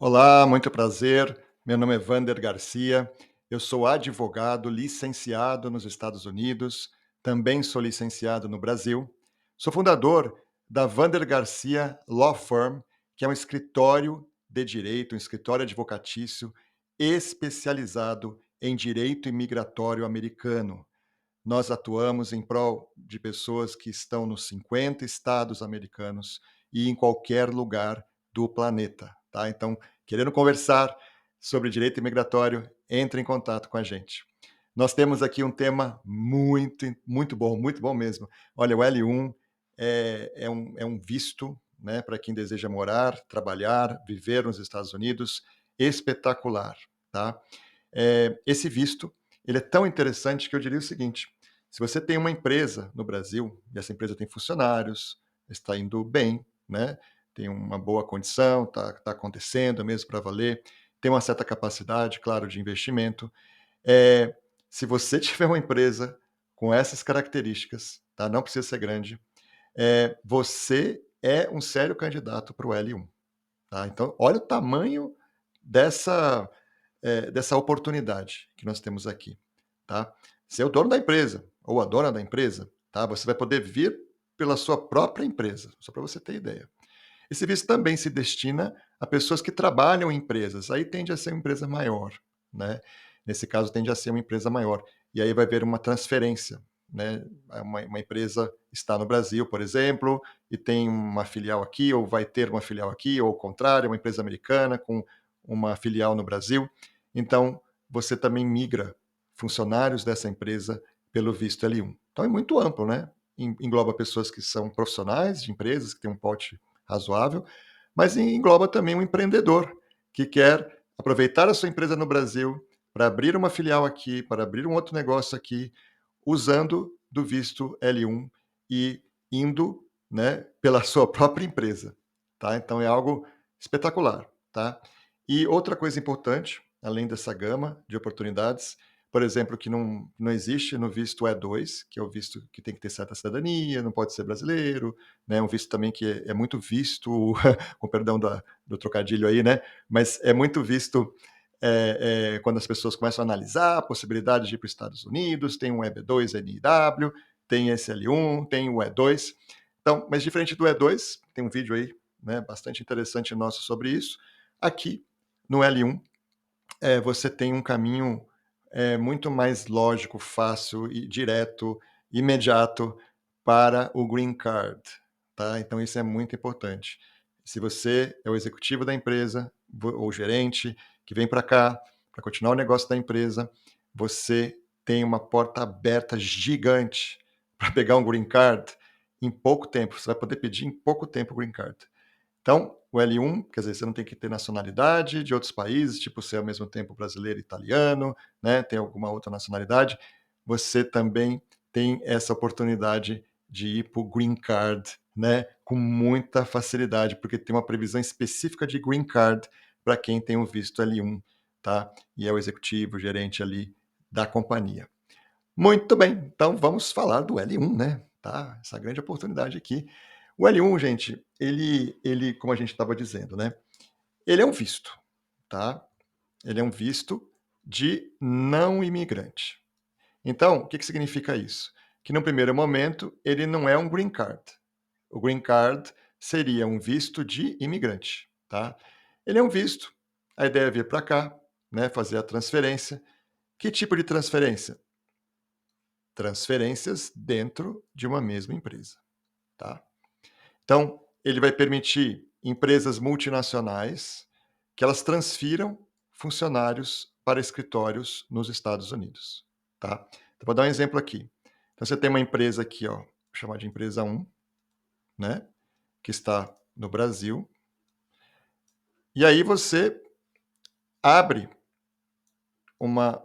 Olá, muito prazer. Meu nome é Vander Garcia. Eu sou advogado licenciado nos Estados Unidos, também sou licenciado no Brasil. Sou fundador da Vander Garcia Law Firm, que é um escritório de direito, um escritório advocatício especializado em direito imigratório americano. Nós atuamos em prol de pessoas que estão nos 50 estados americanos e em qualquer lugar do planeta, tá? Então, querendo conversar sobre direito imigratório, entre em contato com a gente. Nós temos aqui um tema muito bom mesmo. Olha, o L1 é um visto, né, para quem deseja morar, trabalhar, viver nos Estados Unidos, espetacular, tá? Esse visto, ele é tão interessante que eu diria o seguinte: se você tem uma empresa no Brasil e essa empresa tem funcionários, está indo bem, né? Tem uma boa condição, tá acontecendo mesmo para valer, tem uma certa capacidade, claro, de investimento. Eh, Se você tiver uma empresa com essas características, tá? Não precisa ser grande, você é um sério candidato para o L1, tá? Então, olha o tamanho dessa dessa oportunidade que nós temos aqui, tá? Ser o dono da empresa ou a dona da empresa, tá? Você vai poder vir pela sua própria empresa, só para você ter ideia. Esse visto também se destina a pessoas que trabalham em empresas, aí tende a ser uma empresa maior, né? Nesse caso tende a ser uma empresa maior, e aí vai haver uma transferência, né? Uma empresa está no Brasil, por exemplo, e tem uma filial aqui, ou vai ter uma filial aqui, ou ao contrário, uma empresa americana com uma filial no Brasil. Então, você também migra funcionários dessa empresa pelo visto L1. Então é muito amplo, né? Engloba pessoas que são profissionais de empresas, que têm um porte razoável, mas engloba também um empreendedor que quer aproveitar a sua empresa no Brasil para abrir uma filial aqui, para abrir um outro negócio aqui, usando do visto L1 e indo, né, pela sua própria empresa, tá? Então é algo espetacular, tá? E outra coisa importante, além dessa gama de oportunidades, por exemplo, que não existe no visto E2, que é o visto que tem que ter certa cidadania, não pode ser brasileiro, né? Um visto também que é muito visto, com perdão do trocadilho aí, né? Mas é muito visto quando as pessoas começam a analisar a possibilidade de ir para os Estados Unidos, tem um EB2 NIW, tem esse L1, tem o E2. Então, mas diferente do E2, tem um vídeo aí, né, bastante interessante nosso sobre isso. Aqui, no L1, você tem um caminho muito mais lógico, fácil e direto, imediato para o green card, tá? Então isso é muito importante. Se você é o executivo da empresa ou gerente que vem para cá para continuar o negócio da empresa, você tem uma porta aberta gigante para pegar um green card em pouco tempo. Você vai poder pedir em pouco tempo o green card. Então, o L1, quer dizer, você não tem que ter nacionalidade de outros países, tipo ser ao mesmo tempo brasileiro e italiano, né, tem alguma outra nacionalidade, você também tem essa oportunidade de ir para o green card, né, com muita facilidade, porque tem uma previsão específica de green card para quem tem o visto L1, tá? E é o executivo, o gerente ali da companhia. Muito bem, então vamos falar do L1, né? Tá? Essa grande oportunidade aqui. O L1, gente, ele, como a gente estava dizendo, né? Ele é um visto, tá? Ele é um visto de não imigrante. Então, o que significa isso? Que no primeiro momento ele não é um green card. O green card seria um visto de imigrante, tá? Ele é um visto. A ideia é vir para cá, né? Fazer a transferência. Que tipo de transferência? Transferências dentro de uma mesma empresa, tá? Então, ele vai permitir empresas multinacionais que elas transfiram funcionários para escritórios nos Estados Unidos, tá? Então, vou dar um exemplo aqui. Então, você tem uma empresa aqui, ó, vou chamar de empresa 1, né, que está no Brasil, e aí você abre uma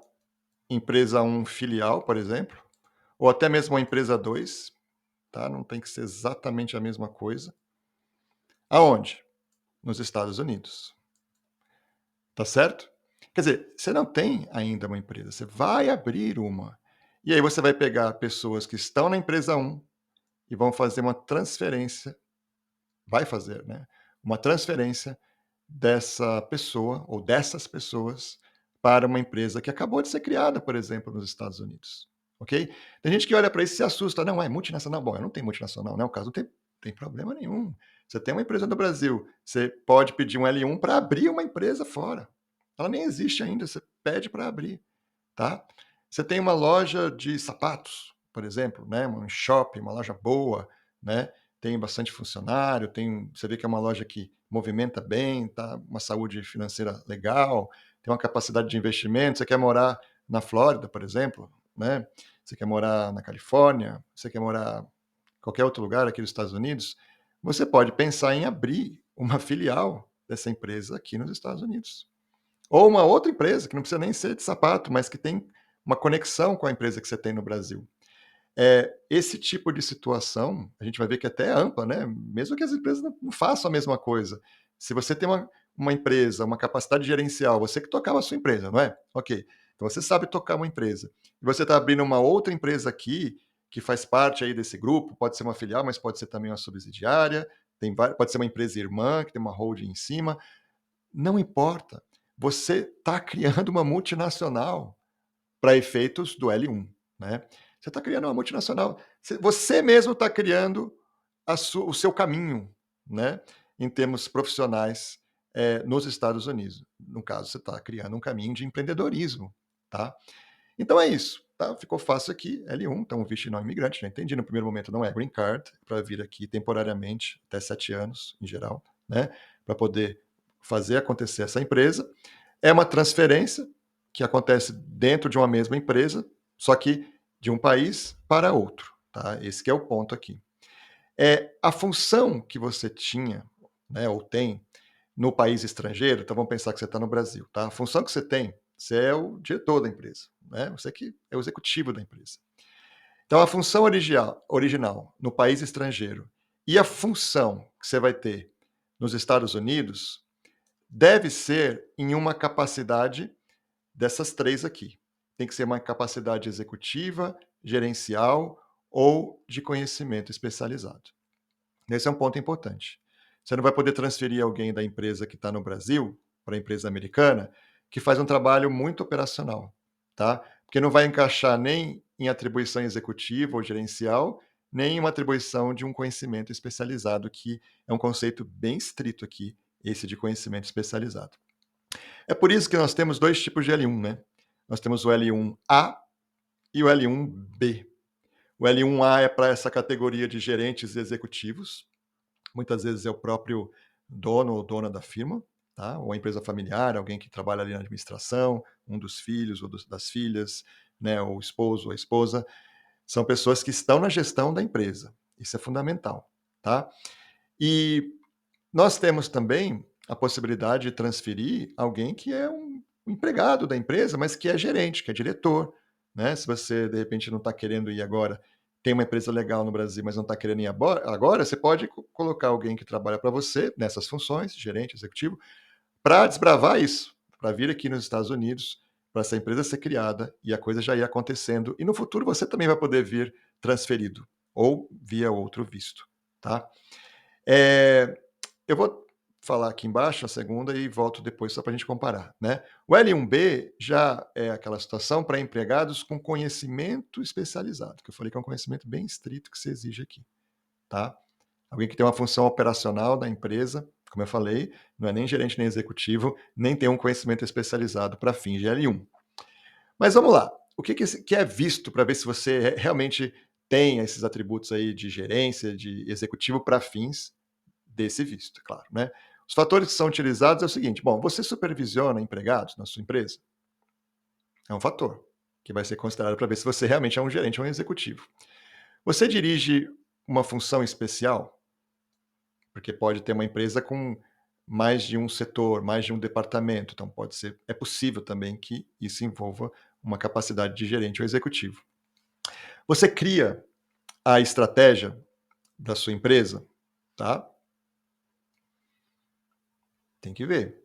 empresa 1 filial, por exemplo, ou até mesmo uma empresa 2, tá? Não tem que ser exatamente a mesma coisa. Aonde? Nos Estados Unidos. Tá certo? Quer dizer, você não tem ainda uma empresa, você vai abrir uma. E aí você vai pegar pessoas que estão na empresa 1 e vão fazer uma transferência, vai fazer, né? Uma transferência dessa pessoa ou dessas pessoas para uma empresa que acabou de ser criada, por exemplo, nos Estados Unidos, ok? Tem gente que olha para isso e se assusta, não, é multinacional. Bom, eu não tenho multinacional, não é o caso, não tem problema nenhum. Você tem uma empresa no Brasil, você pode pedir um L1 para abrir uma empresa fora. Ela nem existe ainda, você pede para abrir, tá? Você tem uma loja de sapatos, por exemplo, né, um shopping, uma loja boa, né, tem bastante funcionário, você vê que é uma loja que movimenta bem, tá, uma saúde financeira legal, tem uma capacidade de investimento, você quer morar na Flórida, por exemplo, né, você quer morar na Califórnia, você quer morar em qualquer outro lugar aqui dos Estados Unidos, você pode pensar em abrir uma filial dessa empresa aqui nos Estados Unidos. Ou uma outra empresa, que não precisa nem ser de sapato, mas que tem uma conexão com a empresa que você tem no Brasil. Esse tipo de situação, a gente vai ver que até é ampla, né? Mesmo que as empresas não façam a mesma coisa. Se você tem uma empresa, uma capacidade gerencial, você que tocava a sua empresa, não é? Ok. Então você sabe tocar uma empresa. E você está abrindo uma outra empresa aqui, que faz parte aí desse grupo, pode ser uma filial, mas pode ser também uma subsidiária, pode ser uma empresa irmã, que tem uma holding em cima. Não importa. Você está criando uma multinacional para efeitos do L1, né? Você está criando uma multinacional. Você mesmo está criando o seu caminho, né? Em termos profissionais, nos Estados Unidos. No caso, você está criando um caminho de empreendedorismo, tá? Então é isso, tá? Ficou fácil aqui, L1, então o visto de não imigrante, já entendi. No primeiro momento não é green card, para vir aqui temporariamente, até 7 anos em geral, né? Para poder fazer acontecer essa empresa. É uma transferência que acontece dentro de uma mesma empresa, só que de um país para outro, tá? Esse que é o ponto aqui. A função que você tinha, né, ou tem, no país estrangeiro, então vamos pensar que você está no Brasil, tá? A função que você é o diretor da empresa, né? Você que é o executivo da empresa. Então a função original no país estrangeiro e a função que você vai ter nos Estados Unidos deve ser em uma capacidade dessas três aqui. Tem que ser uma capacidade executiva, gerencial ou de conhecimento especializado. Esse é um ponto importante. Você não vai poder transferir alguém da empresa que está no Brasil para a empresa americana que faz um trabalho muito operacional, tá? Porque não vai encaixar nem em atribuição executiva ou gerencial, nem em uma atribuição de um conhecimento especializado, que é um conceito bem estrito aqui, esse de conhecimento especializado. É por isso que nós temos dois tipos de L1, né? Nós temos o L1A e o L1B. O L1A é para essa categoria de gerentes executivos, muitas vezes é o próprio dono ou dona da firma, tá? Ou a empresa familiar, alguém que trabalha ali na administração, um dos filhos ou das filhas, né? Ou o esposo ou a esposa. São pessoas que estão na gestão da empresa. Isso é fundamental, tá? E nós temos também a possibilidade de transferir alguém que é um empregado da empresa, mas que é gerente, que é diretor, né? Se você, de repente, não está querendo ir agora, tem uma empresa legal no Brasil, mas não está querendo ir agora, você pode colocar alguém que trabalha para você nessas funções, gerente, executivo, para desbravar isso, para vir aqui nos Estados Unidos, para essa empresa ser criada e a coisa já ir acontecendo. E no futuro você também vai poder vir transferido ou via outro visto, tá? É, eu vou falar aqui embaixo a segunda e volto depois só para a gente comparar, né? O L1B já é aquela situação para empregados com conhecimento especializado, que eu falei que é um conhecimento bem estrito que se exige aqui, tá? Alguém que tem uma função operacional da empresa, como eu falei, não é nem gerente nem executivo, nem tem um conhecimento especializado para fins de L1. Mas vamos lá, o que é visto para ver se você realmente tem esses atributos aí de gerência, de executivo para fins desse visto, claro, né? Os fatores que são utilizados é o seguinte: bom, você supervisiona empregados na sua empresa? É um fator que vai ser considerado para ver se você realmente é um gerente ou um executivo. Você dirige uma função especial? Porque pode ter uma empresa com mais de um setor, mais de um departamento, então é possível também que isso envolva uma capacidade de gerente ou executivo. Você cria a estratégia da sua empresa, tá? Tem que ver.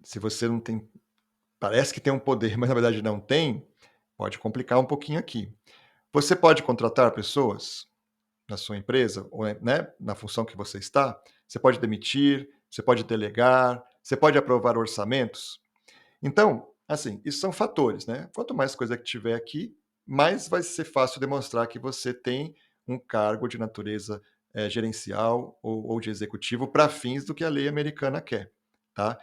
Se você não tem, parece que tem um poder, mas na verdade não tem, pode complicar um pouquinho aqui. Você pode contratar pessoas na sua empresa, ou, né, na função que você está, você pode demitir, você pode delegar, Você pode aprovar orçamentos? Então, assim, isso são fatores, né? Quanto mais coisa que tiver aqui, mais vai ser fácil demonstrar que você tem um cargo de natureza gerencial ou de executivo para fins do que a lei americana quer, tá?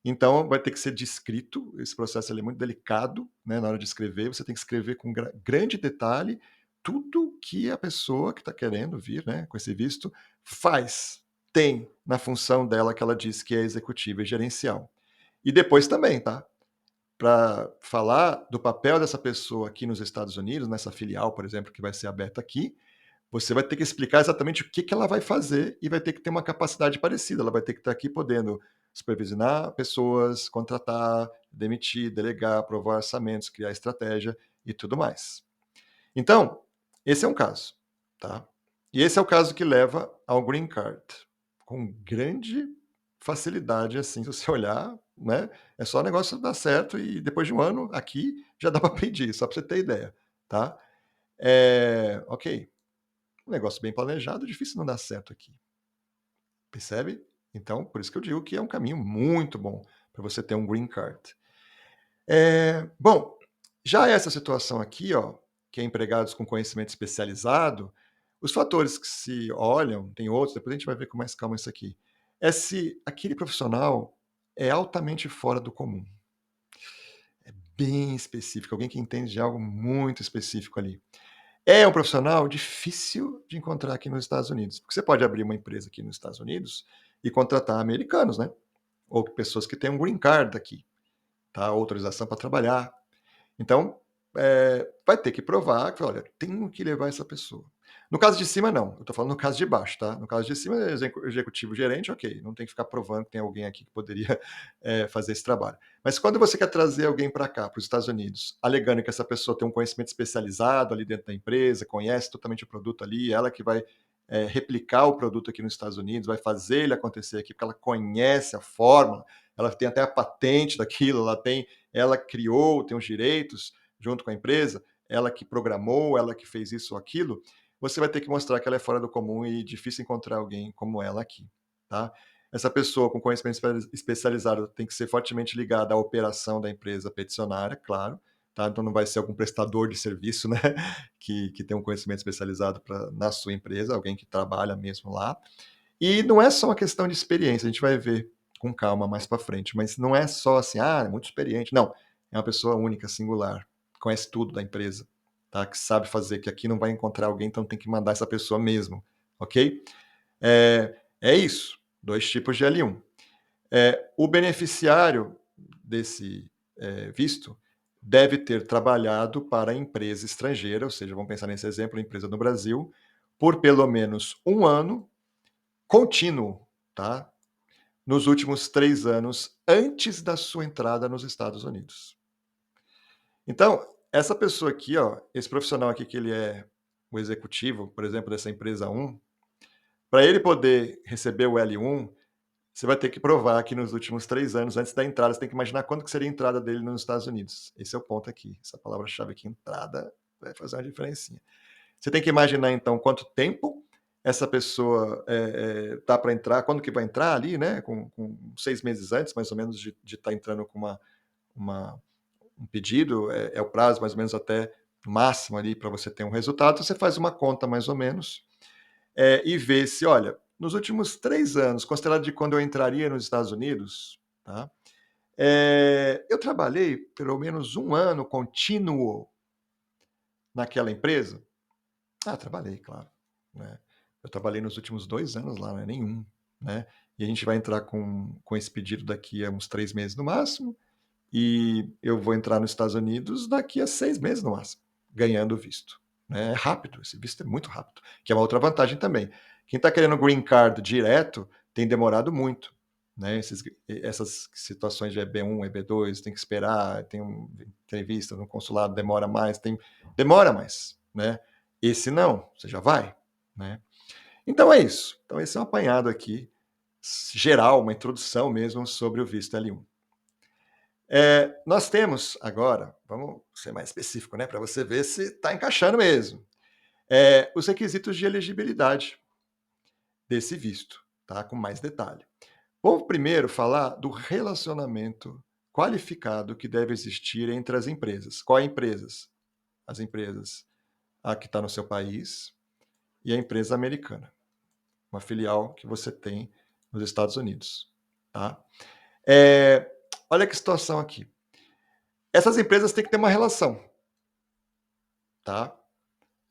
Então, vai ter que ser descrito, esse processo ele é muito delicado, né, na hora de escrever, você tem que escrever com grande detalhe tudo que a pessoa que está querendo vir, né, com esse visto, faz, tem na função dela que ela diz que é executiva e gerencial. E depois também, tá? Para falar do papel dessa pessoa aqui nos Estados Unidos, nessa filial, por exemplo, que vai ser aberta aqui, você vai ter que explicar exatamente o que que ela vai fazer e vai ter que ter uma capacidade parecida. Ela vai ter que estar aqui podendo supervisionar pessoas, contratar, demitir, delegar, aprovar orçamentos, criar estratégia e tudo mais. Então, esse é um caso, tá? E esse é o caso que leva ao green card, com grande facilidade, assim, se você olhar, né, é só o negócio dar certo e depois de um ano aqui já dá para pedir, só para você ter ideia, tá? Ok, um negócio bem planejado, difícil não dar certo aqui, percebe? Então, por isso que eu digo que é um caminho muito bom para você ter um green card. Bom, já essa situação aqui, ó, que é empregados com conhecimento especializado, os fatores que se olham, tem outros, depois a gente vai ver com mais calma isso aqui, é se aquele profissional é altamente fora do comum, bem específico, alguém que entende de algo muito específico ali. É um profissional difícil de encontrar aqui nos Estados Unidos, porque você pode abrir uma empresa aqui nos Estados Unidos e contratar americanos, né? Ou pessoas que têm um green card aqui, tá? Autorização para trabalhar. Então, vai ter que provar que, olha, tenho que levar essa pessoa. No caso de cima, não. Eu estou falando no caso de baixo, tá? No caso de cima, executivo, gerente, ok. Não tem que ficar provando que tem alguém aqui que poderia fazer esse trabalho. Mas quando você quer trazer alguém para cá, para os Estados Unidos, alegando que essa pessoa tem um conhecimento especializado ali dentro da empresa, conhece totalmente o produto ali, ela que vai replicar o produto aqui nos Estados Unidos, vai fazer ele acontecer aqui, porque ela conhece a fórmula, ela tem até a patente daquilo, ela criou, tem os direitos junto com a empresa, ela que programou, ela que fez isso ou aquilo, você vai ter que mostrar que ela é fora do comum e difícil encontrar alguém como ela aqui, tá? Essa pessoa com conhecimento especializado tem que ser fortemente ligada à operação da empresa peticionária, claro, tá? Então não vai ser algum prestador de serviço, né, que tem um conhecimento especializado na sua empresa, alguém que trabalha mesmo lá. E não é só uma questão de experiência, a gente vai ver com calma mais para frente, mas não é só assim, é muito experiente. Não, é uma pessoa única, singular, conhece tudo da empresa, tá? Que sabe fazer, que aqui não vai encontrar alguém, então tem que mandar essa pessoa mesmo, ok? É isso, 2 tipos de L1. O beneficiário desse visto deve ter trabalhado para a empresa estrangeira, ou seja, vamos pensar nesse exemplo, empresa no Brasil, por pelo menos um ano contínuo, tá? Nos últimos 3 anos antes da sua entrada nos Estados Unidos. Então, essa pessoa aqui, ó, esse profissional aqui que ele é o executivo, por exemplo, dessa empresa 1, para ele poder receber o L1, você vai ter que provar que nos últimos 3 anos antes da entrada, você tem que imaginar quando que seria a entrada dele nos Estados Unidos. Esse é o ponto aqui, essa palavra-chave aqui, entrada, vai fazer uma diferencinha. Você tem que imaginar, então, quanto tempo essa pessoa tá para entrar, quando que vai entrar ali, né? Com 6 meses antes, mais ou menos, de estar entrando com uma, um pedido, é o prazo mais ou menos até máximo ali para você ter um resultado. Você faz uma conta mais ou menos e vê se, olha, nos últimos 3 anos, considerado de quando eu entraria nos Estados Unidos, tá? Eu trabalhei pelo menos um ano contínuo naquela empresa. Trabalhei, claro, né. Eu trabalhei nos últimos 2 anos lá, não é nenhum, né. E a gente vai entrar com esse pedido daqui a uns 3 meses no máximo, e eu vou entrar nos Estados Unidos daqui a 6 meses no máximo, ganhando o visto, né. É rápido, esse visto é muito rápido, que é uma outra vantagem também. Quem está querendo green card direto tem demorado muito, né, essas situações de EB1, EB2, tem que esperar, tem entrevista no consulado, demora mais, né. Esse não, você já vai, né. Então é isso. Então esse é um apanhado aqui, geral, uma introdução mesmo sobre o visto L1. Nós temos agora, vamos ser mais específico, né, para você ver se está encaixando mesmo, os requisitos de elegibilidade desse visto, tá, com mais detalhe. Vamos primeiro falar do relacionamento qualificado que deve existir entre as empresas. Quais empresas? As empresas, a que está no seu país e a empresa americana, uma filial que você tem nos Estados Unidos. Tá? Olha que situação aqui. Essas empresas têm que ter uma relação. Tá?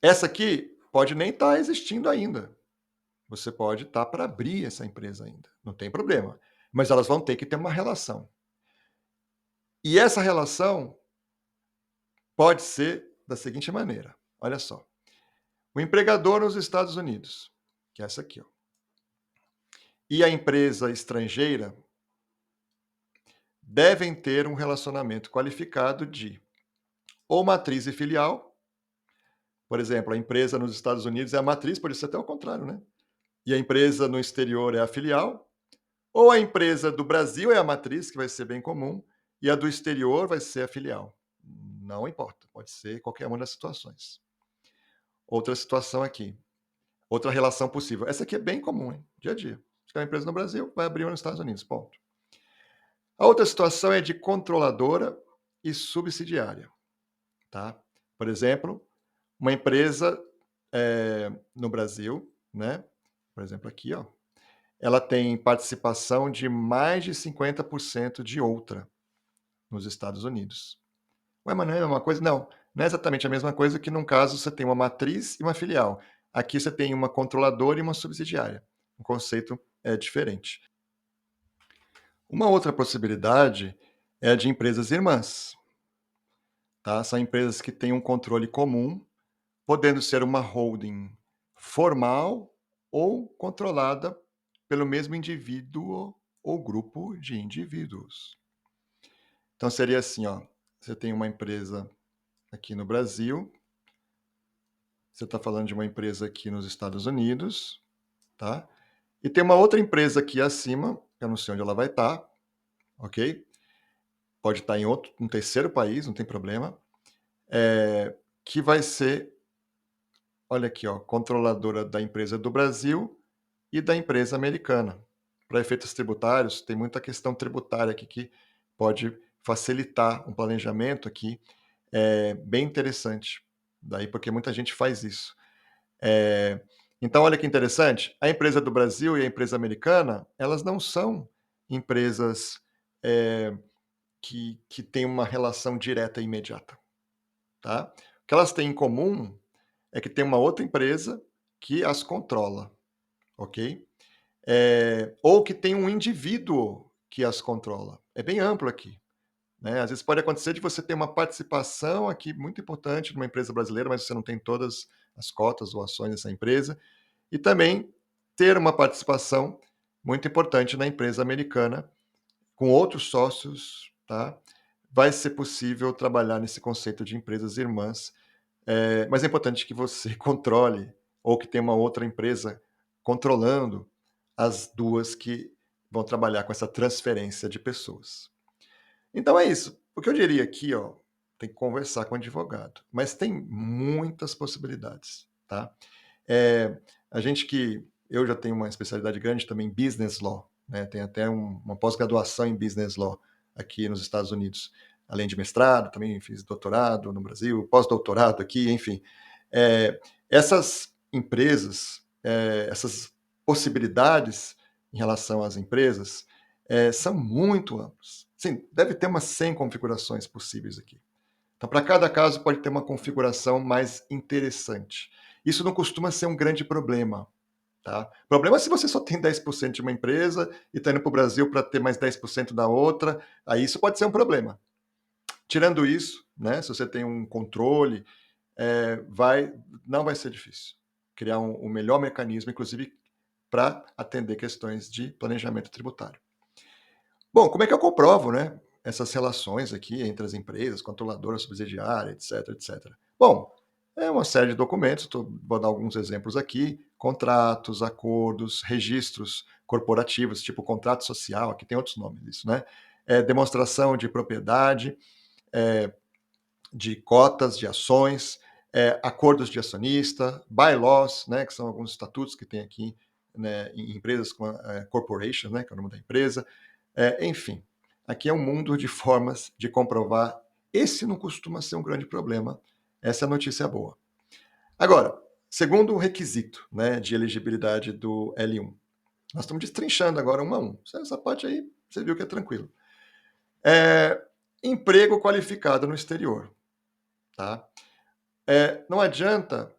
Essa aqui pode nem estar existindo ainda. Você pode estar para abrir essa empresa ainda. Não tem problema. Mas elas vão ter que ter uma relação. E essa relação pode ser da seguinte maneira. Olha só. O empregador nos Estados Unidos, que é essa aqui, ó, e a empresa estrangeira devem ter um relacionamento qualificado de ou matriz e filial. Por exemplo, a empresa nos Estados Unidos é a matriz, pode ser até o contrário, né? E a empresa no exterior é a filial. Ou a empresa do Brasil é a matriz, que vai ser bem comum, e a do exterior vai ser a filial. Não importa, pode ser qualquer uma das situações. Outra situação aqui, outra relação possível. Essa aqui é bem comum, hein? Dia a dia. Se tem uma empresa no Brasil, vai abrir uma nos Estados Unidos, ponto. A outra situação é de controladora e subsidiária. Tá? Por exemplo, uma empresa no Brasil, né? Por exemplo, aqui, ó, ela tem participação de mais de 50% de outra nos Estados Unidos. Ué, mas não é a mesma coisa? Não, não é exatamente a mesma coisa que num caso você tem uma matriz e uma filial. Aqui você tem uma controladora e uma subsidiária. O conceito é diferente. Uma outra possibilidade é a de empresas irmãs. Tá? São empresas que têm um controle comum, podendo ser uma holding formal ou controlada pelo mesmo indivíduo ou grupo de indivíduos. Então seria assim, ó, você tem uma empresa aqui no Brasil, você está falando de uma empresa aqui nos Estados Unidos, tá? E tem uma outra empresa aqui acima, eu não sei onde ela vai estar, ok? Pode estar em um terceiro país, não tem problema, que vai ser, olha aqui, ó, controladora da empresa do Brasil e da empresa americana. Para efeitos tributários, tem muita questão tributária aqui que pode facilitar um planejamento aqui bem interessante. Daí porque muita gente faz isso. Então, olha que interessante, a empresa do Brasil e a empresa americana, elas não são empresas que têm uma relação direta e imediata. Tá? O que elas têm em comum é que tem uma outra empresa que as controla, ok? Ou que tem um indivíduo que as controla. É bem amplo aqui. Né? Às vezes pode acontecer de você ter uma participação aqui muito importante numa empresa brasileira, mas você não tem todas as cotas ou ações dessa empresa, e também ter uma participação muito importante na empresa americana, com outros sócios, tá? Vai ser possível trabalhar nesse conceito de empresas irmãs, mas é importante que você controle, ou que tenha uma outra empresa controlando as duas que vão trabalhar com essa transferência de pessoas. Então é isso. O que eu diria aqui, ó, tem que conversar com o advogado, mas tem muitas possibilidades, tá? A gente que eu já tenho uma especialidade grande também em business law, né? Tem até uma pós-graduação em business law aqui nos Estados Unidos, além de mestrado, também fiz doutorado no Brasil, pós-doutorado aqui, enfim. Essas empresas, essas possibilidades em relação às empresas são muito amplas. Sim, deve ter umas 100 configurações possíveis aqui. Então, para cada caso, pode ter uma configuração mais interessante. Isso não costuma ser um grande problema. Tá? O problema é se você só tem 10% de uma empresa e está indo para o Brasil para ter mais 10% da outra, aí isso pode ser um problema. Tirando isso, né, se você tem um controle, não vai ser difícil criar um melhor mecanismo, inclusive para atender questões de planejamento tributário. Bom, como é que eu comprovo, né, essas relações aqui entre as empresas, controladora, subsidiária, etc, etc? Bom, é uma série de documentos, vou dar alguns exemplos aqui, contratos, acordos, registros corporativos, tipo contrato social, aqui tem outros nomes disso, né? Demonstração de propriedade, de cotas, de ações, acordos de acionista, bylaws, né, que são alguns estatutos que tem aqui né, em empresas com corporation, né, que é o nome da empresa. Enfim, aqui é um mundo de formas de comprovar. Esse não costuma ser um grande problema. Essa é a notícia boa. Agora, segundo requisito, né, de elegibilidade do L1. Nós estamos destrinchando agora um a um. Essa parte aí, você viu que é tranquilo. Emprego qualificado no exterior. Tá? Não adianta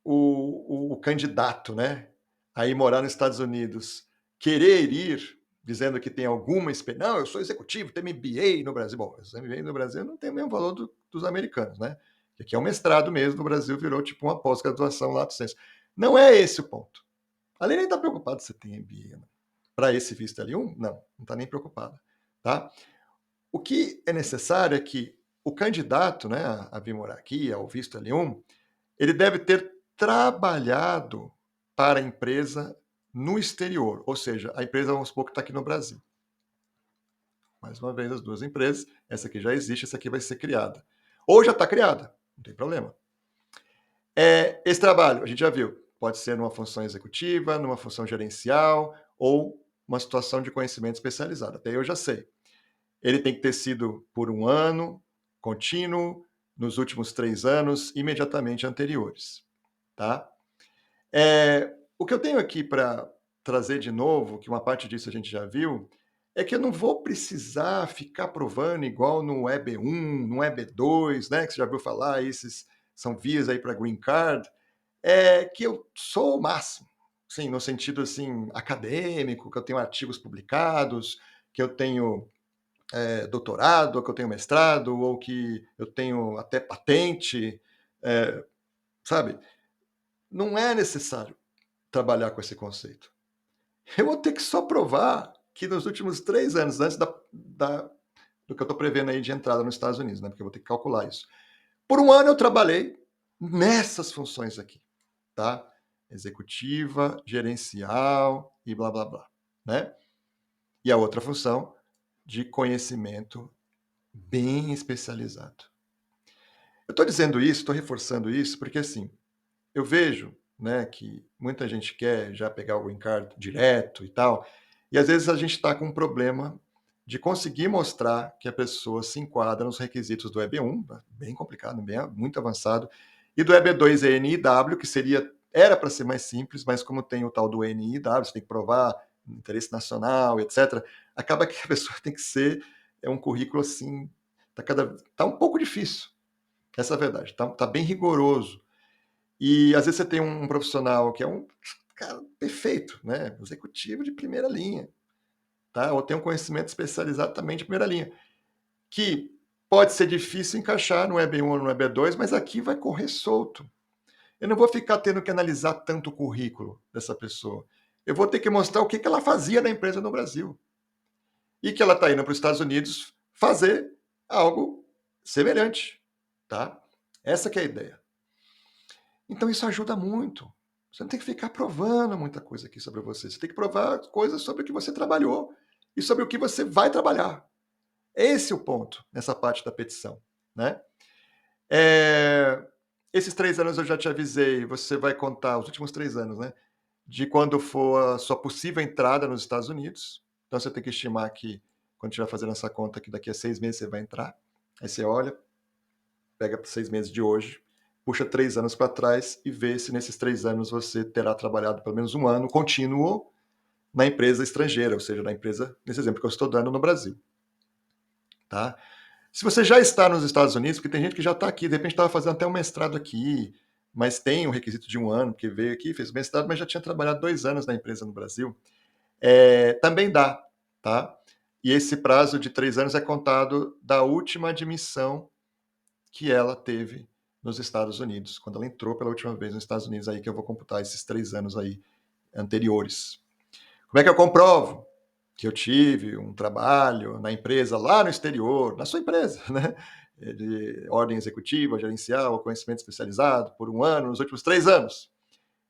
o candidato, né, a ir morar nos Estados Unidos, querer ir dizendo que tem alguma experiência. Não, eu sou executivo, tenho MBA no Brasil. Bom, esse MBA no Brasil não tem o mesmo valor dos americanos, né? Que aqui é um mestrado mesmo, no Brasil virou tipo uma pós-graduação lato sensu. Não é esse o ponto. A lei nem está preocupada se você tem MBA. Para esse visto L1, não está nem preocupada. Tá? O que é necessário é que o candidato, né, a vir morar aqui, ao visto L1, ele deve ter trabalhado para a empresa no exterior, ou seja, a empresa, vamos supor que está aqui no Brasil. Mais uma vez, as duas empresas, essa aqui já existe, essa aqui vai ser criada. Ou já está criada, não tem problema. Esse trabalho, a gente já viu, pode ser numa função executiva, numa função gerencial ou uma situação de conhecimento especializado. Até eu já sei. Ele tem que ter sido por um ano, contínuo, nos últimos 3 anos, imediatamente anteriores. Tá? O que eu tenho aqui para trazer de novo, que uma parte disso a gente já viu, é que eu não vou precisar ficar provando igual no EB1, no EB2, né, que você já viu falar, esses são vias aí para green card, que eu sou o máximo, sim, no sentido assim acadêmico, que eu tenho artigos publicados, que eu tenho doutorado, ou que eu tenho mestrado, ou que eu tenho até patente, sabe? Não é necessário trabalhar com esse conceito. Eu vou ter que só provar que nos últimos 3 anos, antes do que eu estou prevendo aí de entrada nos Estados Unidos, né? Porque eu vou ter que calcular isso. Por um ano eu trabalhei nessas funções aqui, tá? Executiva, gerencial e blá blá blá, né? E a outra função de conhecimento bem especializado. Eu estou dizendo isso, estou reforçando isso, porque assim, eu vejo, né, que muita gente quer já pegar o green card direto e tal, e às vezes a gente está com um problema de conseguir mostrar que a pessoa se enquadra nos requisitos do EB1, bem complicado, muito avançado, e do EB2 e NIW, que era para ser mais simples, mas como tem o tal do NIW, você tem que provar interesse nacional, etc., acaba que a pessoa tem que ser um currículo assim, tá um pouco difícil, essa é a verdade, tá bem rigoroso. E às vezes você tem um profissional que é um cara perfeito, né? Executivo de primeira linha, tá? Ou tem um conhecimento especializado também de primeira linha, que pode ser difícil encaixar no EB1 ou no EB2, mas aqui vai correr solto. Eu não vou ficar tendo que analisar tanto o currículo dessa pessoa. Eu vou ter que mostrar o que ela fazia na empresa no Brasil. E que ela está indo para os Estados Unidos fazer algo semelhante, tá? Essa que é a ideia. Então isso ajuda muito. Você não tem que ficar provando muita coisa aqui sobre você. Você tem que provar coisas sobre o que você trabalhou e sobre o que você vai trabalhar. Esse é o ponto nessa parte da petição, né? Esses 3 anos eu já te avisei, você vai contar, os últimos 3 anos, né? De quando for a sua possível entrada nos Estados Unidos. Então você tem que estimar que, quando estiver fazendo essa conta, que daqui a 6 meses você vai entrar. Aí você olha, pega 6 meses de hoje, puxa 3 anos para trás e vê se nesses 3 anos você terá trabalhado pelo menos um ano contínuo na empresa estrangeira, ou seja, na empresa, nesse exemplo que eu estou dando, no Brasil. Tá? Se você já está nos Estados Unidos, porque tem gente que já está aqui, de repente estava fazendo até um mestrado aqui, mas tem um requisito de um ano, que veio aqui, fez o mestrado, mas já tinha trabalhado 2 anos na empresa no Brasil, também dá. Tá? E esse prazo de 3 anos é contado da última admissão que ela teve nos Estados Unidos, quando ela entrou pela última vez nos Estados Unidos, aí que eu vou computar esses 3 anos aí anteriores. Como é que eu comprovo que eu tive um trabalho na empresa lá no exterior, na sua empresa, né? De ordem executiva, gerencial, conhecimento especializado, por um ano, nos últimos 3 anos?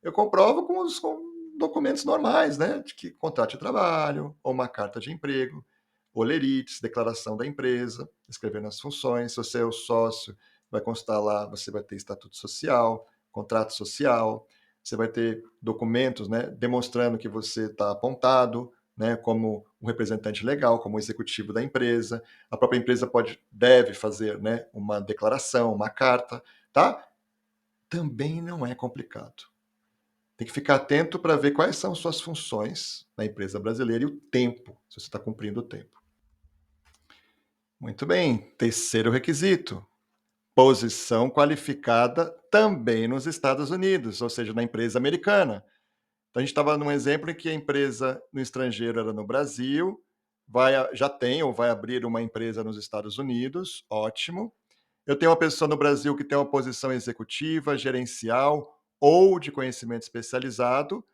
Eu comprovo com documentos normais, né? De que contrato de trabalho, ou uma carta de emprego, olerites, declaração da empresa, escrevendo as funções. Se você é o sócio, vai constar lá, você vai ter estatuto social, contrato social. você vai ter documentos, né, demonstrando que você está apontado, né, como um representante legal, como executivo da empresa. A própria empresa deve fazer, né, uma declaração, uma carta, tá? Também não é complicado. Tem que ficar atento para ver quais são suas funções na empresa brasileira e o tempo, se você está cumprindo o tempo. Muito bem. Terceiro requisito: posição qualificada também nos Estados Unidos, ou seja, na empresa americana. Então, a gente estava num exemplo em que a empresa no estrangeiro era no Brasil, já tem ou vai abrir uma empresa nos Estados Unidos, ótimo. Eu tenho uma pessoa no Brasil que tem uma posição executiva, gerencial ou de conhecimento especializado.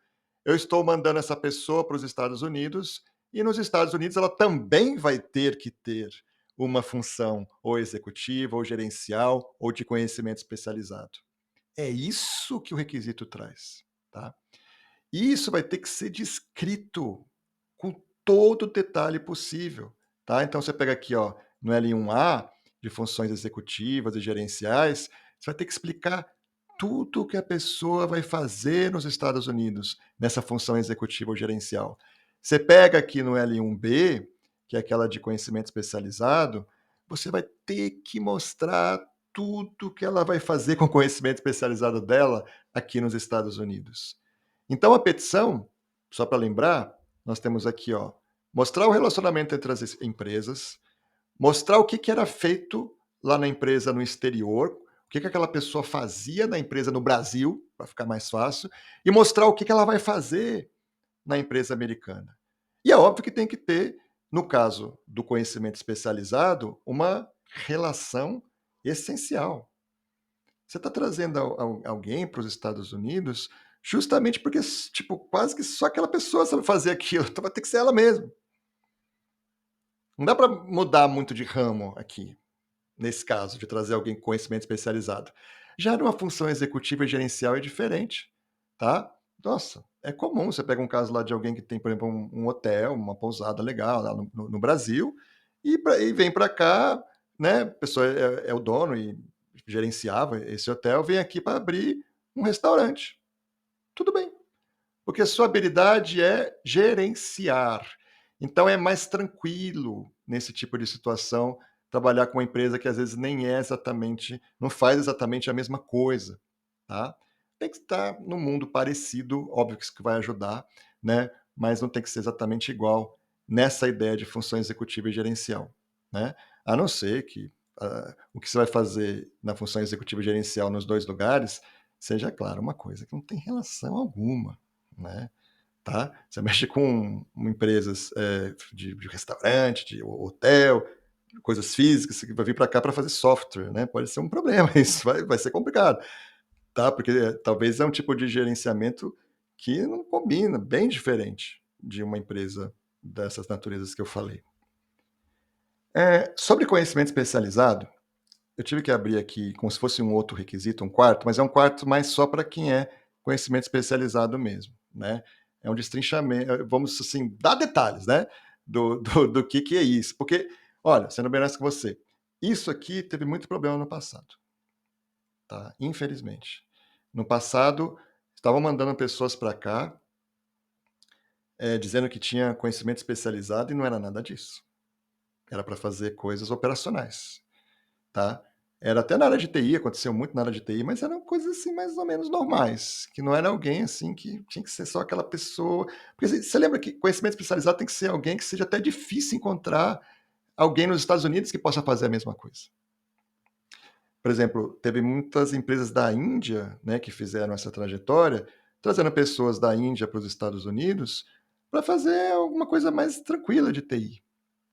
Eu estou mandando essa pessoa para os Estados Unidos e nos Estados Unidos ela também vai ter que ter uma função ou executiva, ou gerencial, ou de conhecimento especializado. É isso que o requisito traz, tá? E isso vai ter que ser descrito com todo o detalhe possível, tá? Então você pega aqui, ó, no L1A, de funções executivas e gerenciais, você vai ter que explicar tudo o que a pessoa vai fazer nos Estados Unidos nessa função executiva ou gerencial. Você pega aqui no L1B, que é aquela de conhecimento especializado, você vai ter que mostrar tudo que ela vai fazer com o conhecimento especializado dela aqui nos Estados Unidos. Então a petição, só para lembrar, nós temos aqui, ó, mostrar o relacionamento entre as empresas, mostrar o que era feito lá na empresa no exterior, o que aquela pessoa fazia na empresa no Brasil, para ficar mais fácil, e mostrar o que ela vai fazer na empresa americana. E é óbvio que tem que ter, no caso do conhecimento especializado, uma relação essencial. Você está trazendo alguém para os Estados Unidos justamente porque, tipo, quase que só aquela pessoa sabe fazer aquilo, então vai ter que ser ela mesma. Não dá para mudar muito de ramo aqui, nesse caso, de trazer alguém com conhecimento especializado. Já numa função executiva e gerencial é diferente, tá? Nossa, é comum, você pega um caso lá de alguém que tem, por exemplo, um hotel, uma pousada legal lá no Brasil, e vem para cá, né? A pessoa é o dono e gerenciava esse hotel, vem aqui para abrir um restaurante. Tudo bem, porque a sua habilidade é gerenciar. Então é mais tranquilo nesse tipo de situação trabalhar com uma empresa que às vezes nem é exatamente, não faz exatamente a mesma coisa, tá? Tem que estar no mundo parecido, óbvio que isso que vai ajudar, né? Mas não tem que ser exatamente igual nessa ideia de função executiva e gerencial, né? A não ser que o que você vai fazer na função executiva e gerencial nos dois lugares seja, claro, uma coisa que não tem relação alguma, né? Tá? Você mexe com empresas de restaurante, de hotel, coisas físicas, você vai vir para cá para fazer software, né? Pode ser um problema, isso vai ser complicado, tá? Porque talvez é um tipo de gerenciamento que não combina, bem diferente de uma empresa dessas naturezas que eu falei. Sobre conhecimento especializado, eu tive que abrir aqui como se fosse um outro requisito, um quarto, mas é um quarto mais só para quem é conhecimento especializado mesmo, né? É um destrinchamento, vamos assim, dar detalhes, né? Do que é isso. Porque, olha, sendo bem honesto com você, isso aqui teve muito problema no passado, tá? Infelizmente. No passado, estavam mandando pessoas para cá dizendo que tinha conhecimento especializado e não era nada disso. Era para fazer coisas operacionais. Tá? Era até na área de TI, aconteceu muito na área de TI, mas eram coisas assim mais ou menos normais, que não era alguém assim que tinha que ser só aquela pessoa. Porque você lembra que conhecimento especializado tem que ser alguém que seja até difícil encontrar alguém nos Estados Unidos que possa fazer a mesma coisa. Por exemplo, teve muitas empresas da Índia, né, que fizeram essa trajetória, trazendo pessoas da Índia para os Estados Unidos para fazer alguma coisa mais tranquila de TI.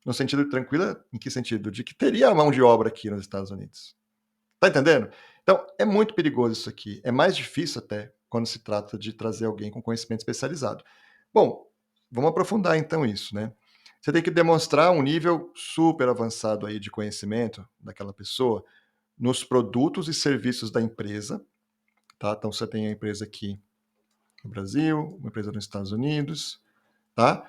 No sentido de tranquila, em que sentido? De que teria mão de obra aqui nos Estados Unidos. Tá entendendo? Então, é muito perigoso isso aqui. É mais difícil até quando se trata de trazer alguém com conhecimento especializado. Bom, vamos aprofundar então isso, né? Você tem que demonstrar um nível super avançado aí de conhecimento daquela pessoa nos produtos e serviços da empresa, tá? Então você tem a empresa aqui no Brasil, uma empresa nos Estados Unidos, tá?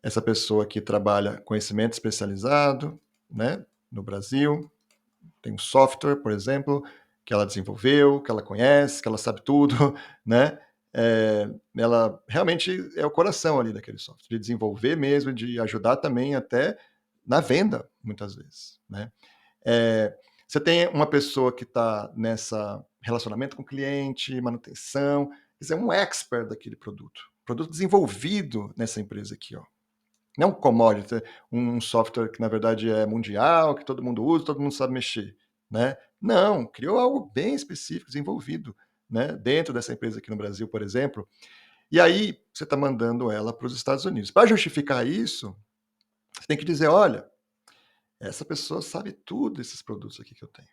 Essa pessoa aqui trabalha conhecimento especializado, né, no Brasil, tem um software, por exemplo, que ela desenvolveu, que ela conhece, que ela sabe tudo, né? ela realmente é o coração ali daquele software, de desenvolver mesmo, de ajudar também até na venda, muitas vezes, né. Você tem uma pessoa que está nessa relacionamento com o cliente, manutenção, quer dizer, um expert daquele produto desenvolvido nessa empresa aqui, ó. Não um commodity, um software que na verdade é mundial, que todo mundo usa, todo mundo sabe mexer, né. Não, criou algo bem específico, desenvolvido, né, dentro dessa empresa aqui no Brasil, por exemplo, e aí você está mandando ela para os Estados Unidos. Para justificar isso, você tem que dizer: "Olha, essa pessoa sabe tudo desses produtos aqui que eu tenho,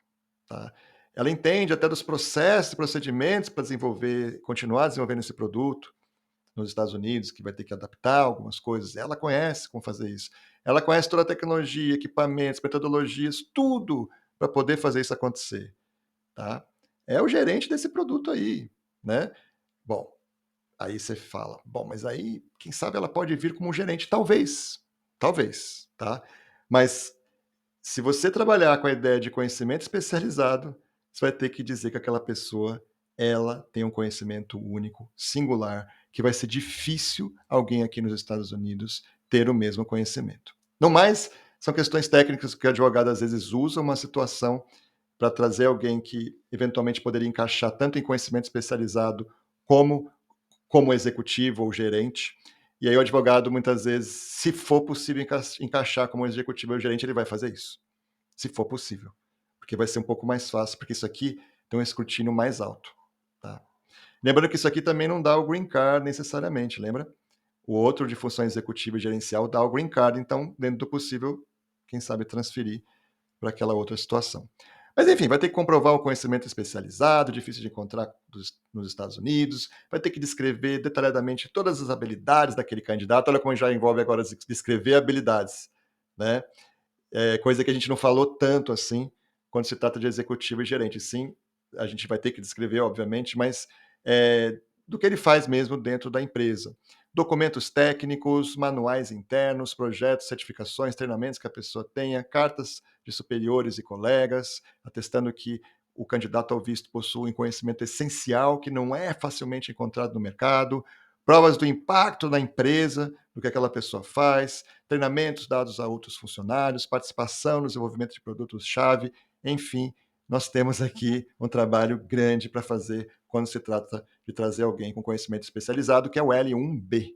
tá. Ela entende até dos processos e procedimentos para continuar desenvolvendo esse produto nos Estados Unidos, que vai ter que adaptar algumas coisas, ela conhece como fazer isso. Ela conhece toda a tecnologia, equipamentos, metodologias, tudo para poder fazer isso acontecer, tá. É o gerente desse produto aí, né. Bom, aí você fala: "Bom, mas aí, quem sabe ela pode vir como gerente", talvez, tá. Mas se você trabalhar com a ideia de conhecimento especializado, você vai ter que dizer que aquela pessoa, ela tem um conhecimento único, singular, que vai ser difícil alguém aqui nos Estados Unidos ter o mesmo conhecimento. No mais, são questões técnicas que o advogado às vezes usa uma situação para trazer alguém que eventualmente poderia encaixar tanto em conhecimento especializado como como executivo ou gerente. E aí o advogado muitas vezes, se for possível encaixar como executivo ou gerente, ele vai fazer isso, se for possível, porque vai ser um pouco mais fácil, porque isso aqui tem um escrutínio mais alto, tá. Lembrando que isso aqui também não dá o green card necessariamente, lembra? O outro de função executiva e gerencial dá o green card, então, dentro do possível, quem sabe transferir para aquela outra situação. Mas enfim, vai ter que comprovar o conhecimento especializado, difícil de encontrar nos Estados Unidos, vai ter que descrever detalhadamente todas as habilidades daquele candidato, olha como já envolve agora descrever habilidades, né? Coisa que a gente não falou tanto assim quando se trata de executivo e gerente. Sim, a gente vai ter que descrever, obviamente, mas do que ele faz mesmo dentro da empresa. Documentos técnicos, manuais internos, projetos, certificações, treinamentos que a pessoa tenha, cartas de superiores e colegas, atestando que o candidato ao visto possui um conhecimento essencial que não é facilmente encontrado no mercado, provas do impacto na empresa, do que aquela pessoa faz, treinamentos dados a outros funcionários, participação no desenvolvimento de produtos-chave, enfim, nós temos aqui um trabalho grande para fazer quando se trata de trazer alguém com conhecimento especializado, que é o L1B.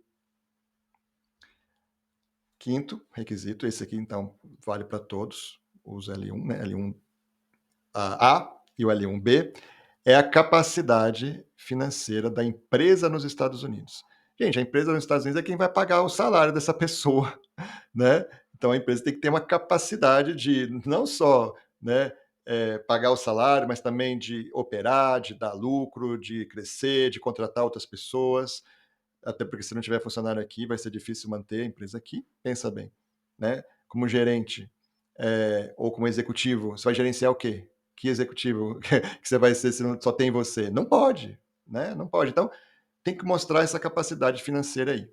Quinto requisito, esse aqui então vale para todos os L1, né? L1A e o L1B, é a capacidade financeira da empresa nos Estados Unidos. Gente, a empresa nos Estados Unidos é quem vai pagar o salário dessa pessoa, né? Então a empresa tem que ter uma capacidade de não só, né, pagar o salário, mas também de operar, de dar lucro, de crescer, de contratar outras pessoas, até porque se não tiver funcionário aqui vai ser difícil manter a empresa aqui, pensa bem, né? Como gerente, ou como executivo, você vai gerenciar o quê? Que executivo que você vai ser se não só tem você? Não pode, né? Não pode. Então tem que mostrar essa capacidade financeira aí.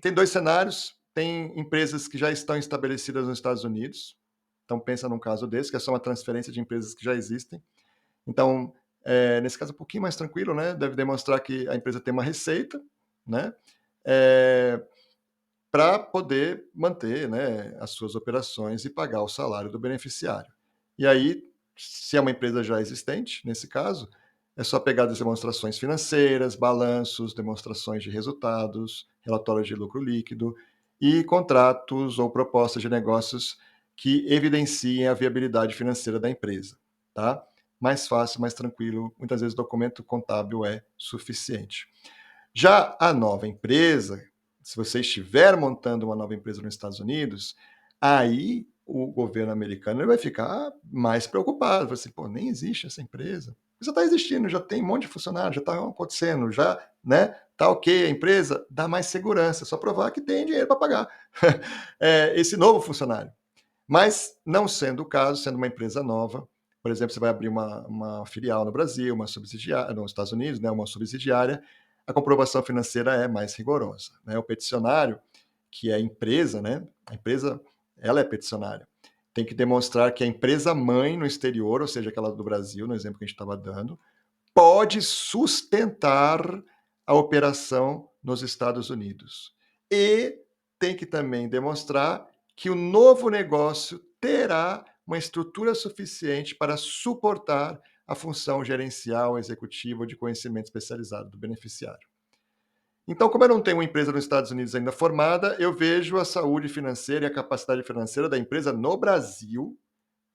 Tem 2 cenários, tem empresas que já estão estabelecidas nos Estados Unidos, então pensa num caso desse, que é só uma transferência de empresas que já existem. Então, nesse caso é um pouquinho mais tranquilo, né, deve demonstrar que a empresa tem uma receita, né, pra poder manter, né, as suas operações e pagar o salário do beneficiário. E aí, se é uma empresa já existente, nesse caso, é só pegar as demonstrações financeiras, balanços, demonstrações de resultados, relatórios de lucro líquido e contratos ou propostas de negócios que evidenciem a viabilidade financeira da empresa, tá? Mais fácil, mais tranquilo, muitas vezes documento contábil é suficiente. Já a nova empresa, se você estiver montando uma nova empresa nos Estados Unidos, aí o governo americano ele vai ficar mais preocupado, vai assim, pô, nem existe essa empresa. Já está existindo, já tem um monte de funcionário, já está acontecendo, já, né? Tá ok a empresa, dá mais segurança, só provar que tem dinheiro para pagar esse novo funcionário. Mas não sendo o caso, sendo uma empresa nova, por exemplo, você vai abrir uma filial no Brasil, uma subsidiária, nos Estados Unidos, né, uma subsidiária, a comprovação financeira é mais rigorosa, né? O peticionário, que é a empresa, né? A empresa, ela é peticionária. Tem que demonstrar que a empresa mãe no exterior, ou seja, aquela do Brasil, no exemplo que a gente estava dando, pode sustentar a operação nos Estados Unidos. E tem que também demonstrar que o novo negócio terá uma estrutura suficiente para suportar a função gerencial, executiva ou de conhecimento especializado do beneficiário. Então, como eu não tenho uma empresa nos Estados Unidos ainda formada, eu vejo a saúde financeira e a capacidade financeira da empresa no Brasil.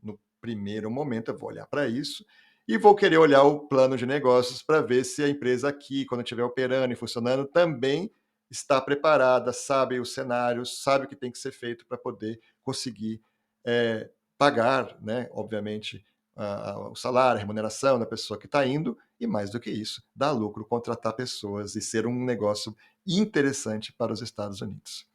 No primeiro momento, eu vou olhar para isso e vou querer olhar o plano de negócios para ver se a empresa aqui, quando estiver operando e funcionando, também está preparada, sabe os cenários, sabe o que tem que ser feito para poder conseguir pagar, né, obviamente, o salário, a remuneração da pessoa que está indo, e mais do que isso, dar lucro, contratar pessoas e ser um negócio interessante para os Estados Unidos.